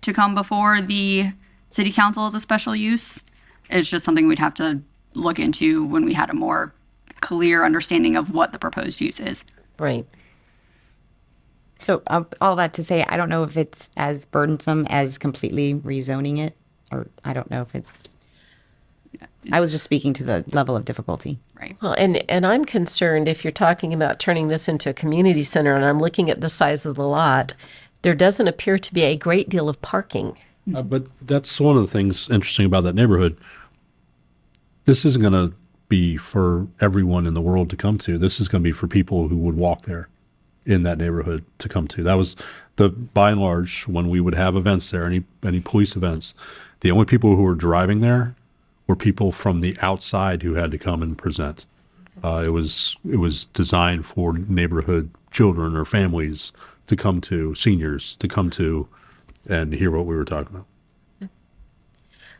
to come before the city council as a special use. It's just something we'd have to look into when we had a more clear understanding of what the proposed use is. Right. So all that to say, I don't know if it's as burdensome as completely rezoning it, or I don't know if it's. I was just speaking to the level of difficulty. Right. Well, and I'm concerned if you're talking about turning this into a community center, and I'm looking at the size of the lot, there doesn't appear to be a great deal of parking. But that's one of the things interesting about that neighborhood. This isn't going to be for everyone in the world to come to. This is going to be for people who would walk there in that neighborhood to come to. That was by and large, when we would have events there, any police events, the only people who were driving there were people from the outside who had to come and present. It was designed for neighborhood children or families to come to, seniors to come to, and hear what we were talking about.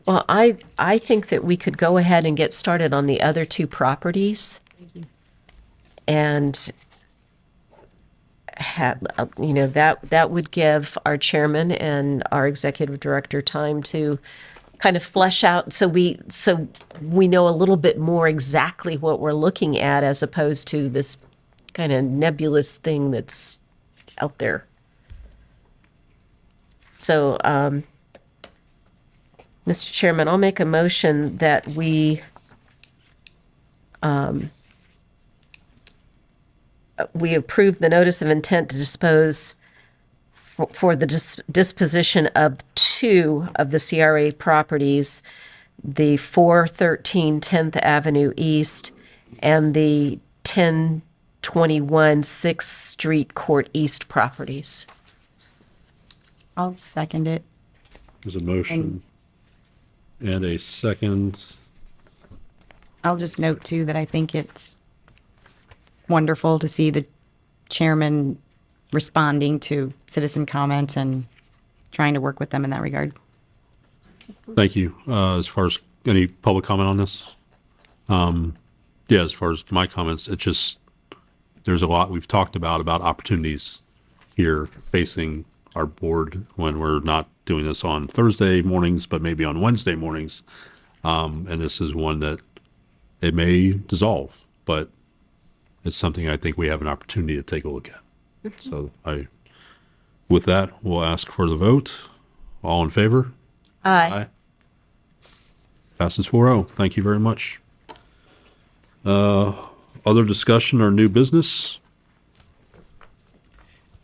Well, I think that we could go ahead and get started on the other two properties. And that would give our chairman and our executive director time to kind of flesh out so we know a little bit more exactly what we're looking at as opposed to this kind of nebulous thing that's out there. So, Mr. Chairman, I'll make a motion that we approve the notice of intent to dispose for the disposition of two of the CRA properties, the 413 10th Avenue East and the 1021 6th Street Court East properties. I'll second it. There's a motion and a second. I'll just note too that I think it's wonderful to see the chairman responding to citizen comments and trying to work with them in that regard. Thank you. As far as any public comment on this? Yeah, as far as my comments, it just, there's a lot we've talked about opportunities here facing our board when we're not doing this on Thursday mornings, but maybe on Wednesday mornings. And this is one that it may dissolve, but it's something I think we have an opportunity to take a look at. So with that, we'll ask for the vote. All in favor? Aye. Passes 4-0. Thank you very much. Other discussion or new business?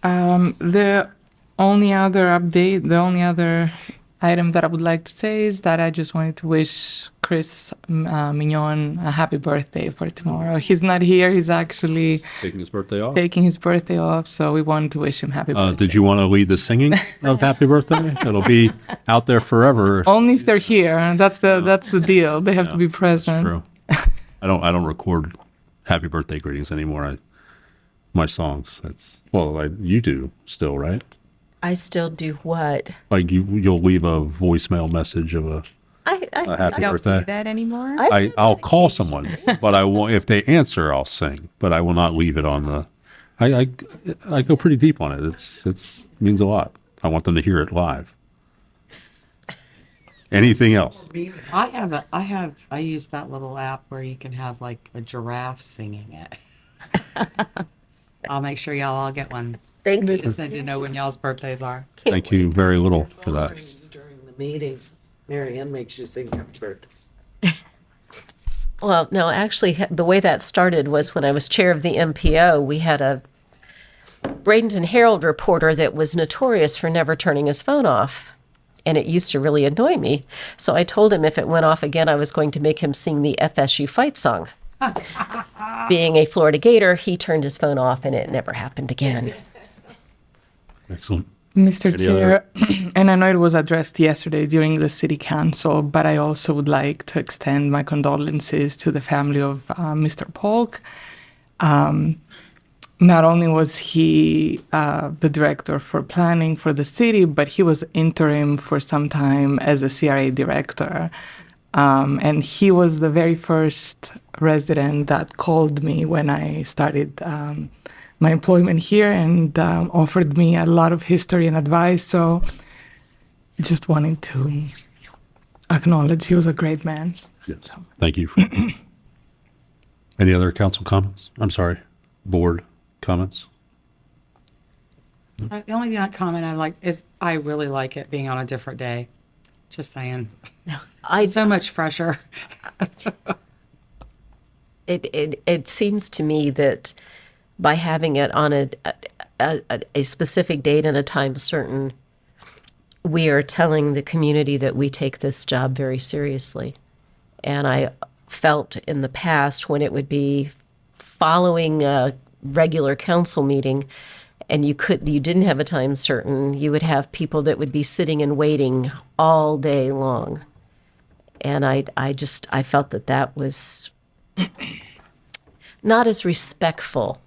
The only other item that I would like to say is that I just wanted to wish Chris Mignon a happy birthday for tomorrow. He's not here. He's actually Taking his birthday off? taking his birthday off, so we wanted to wish him happy birthday. Did you want to lead the singing of happy birthday? It'll be out there forever. Only if they're here. That's the deal. They have to be That's present. true. I don't record happy birthday greetings anymore. My songs. You do still, right? I still do what? Like you'll leave a voicemail message of a happy I don't birthday. do that anymore. I'll call someone, but I won't. If they answer, I'll sing, but I will not leave it on the. I go pretty deep on it. It means a lot. I want them to hear it live. Anything else? I use that little app where you can have like a giraffe singing it. I'll make sure y'all all get one. Thank you. Just need to know when y'all's birthdays are. Thank you very little for that. During the meeting, Mary Ann makes you sing happy birthday. Well, no, actually, the way that started was when I was chair of the MPO, we had a Bradenton Herald reporter that was notorious for never turning his phone off. And it used to really annoy me. So I told him if it went off again, I was going to make him sing the FSU fight song. Being a Florida Gator, he turned his phone off and it never happened again. Excellent. Mr. Any Chair, and I know it was addressed yesterday during the city council, but I also would like to extend my condolences to the family of Mr. Polk. Not only was he the director for planning for the city, but he was interim for some time as a CRA director. And he was the very first resident that called me when I started my employment here and offered me a lot of history and advice. So just wanting to acknowledge he was a great man. Yes. Thank you. Any other council comments? I'm sorry, board comments? The only comment I like is I really like it being on a different day. Just saying. I, So much fresher. it seems to me that by having it on a specific date and a time certain, we are telling the community that we take this job very seriously. And I felt in the past when it would be following a regular council meeting and you didn't have a time certain, you would have people that would be sitting and waiting all day long. And I felt that was not as respectful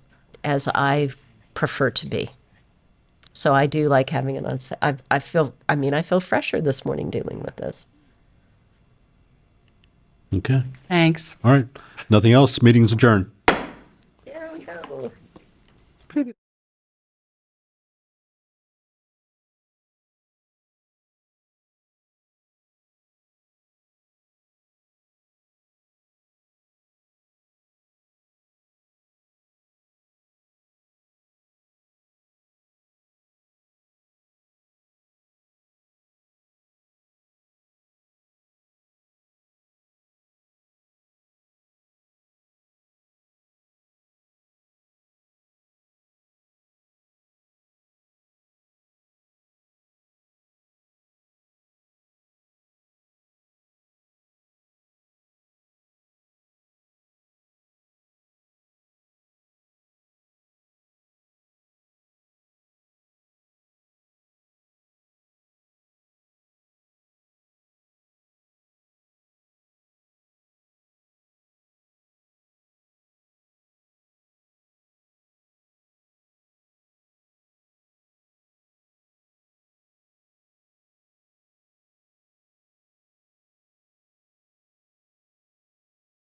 as I prefer to be. So I do like having it on. I feel fresher this morning dealing with this. Okay. Thanks. All right. Nothing else. Meeting's adjourned.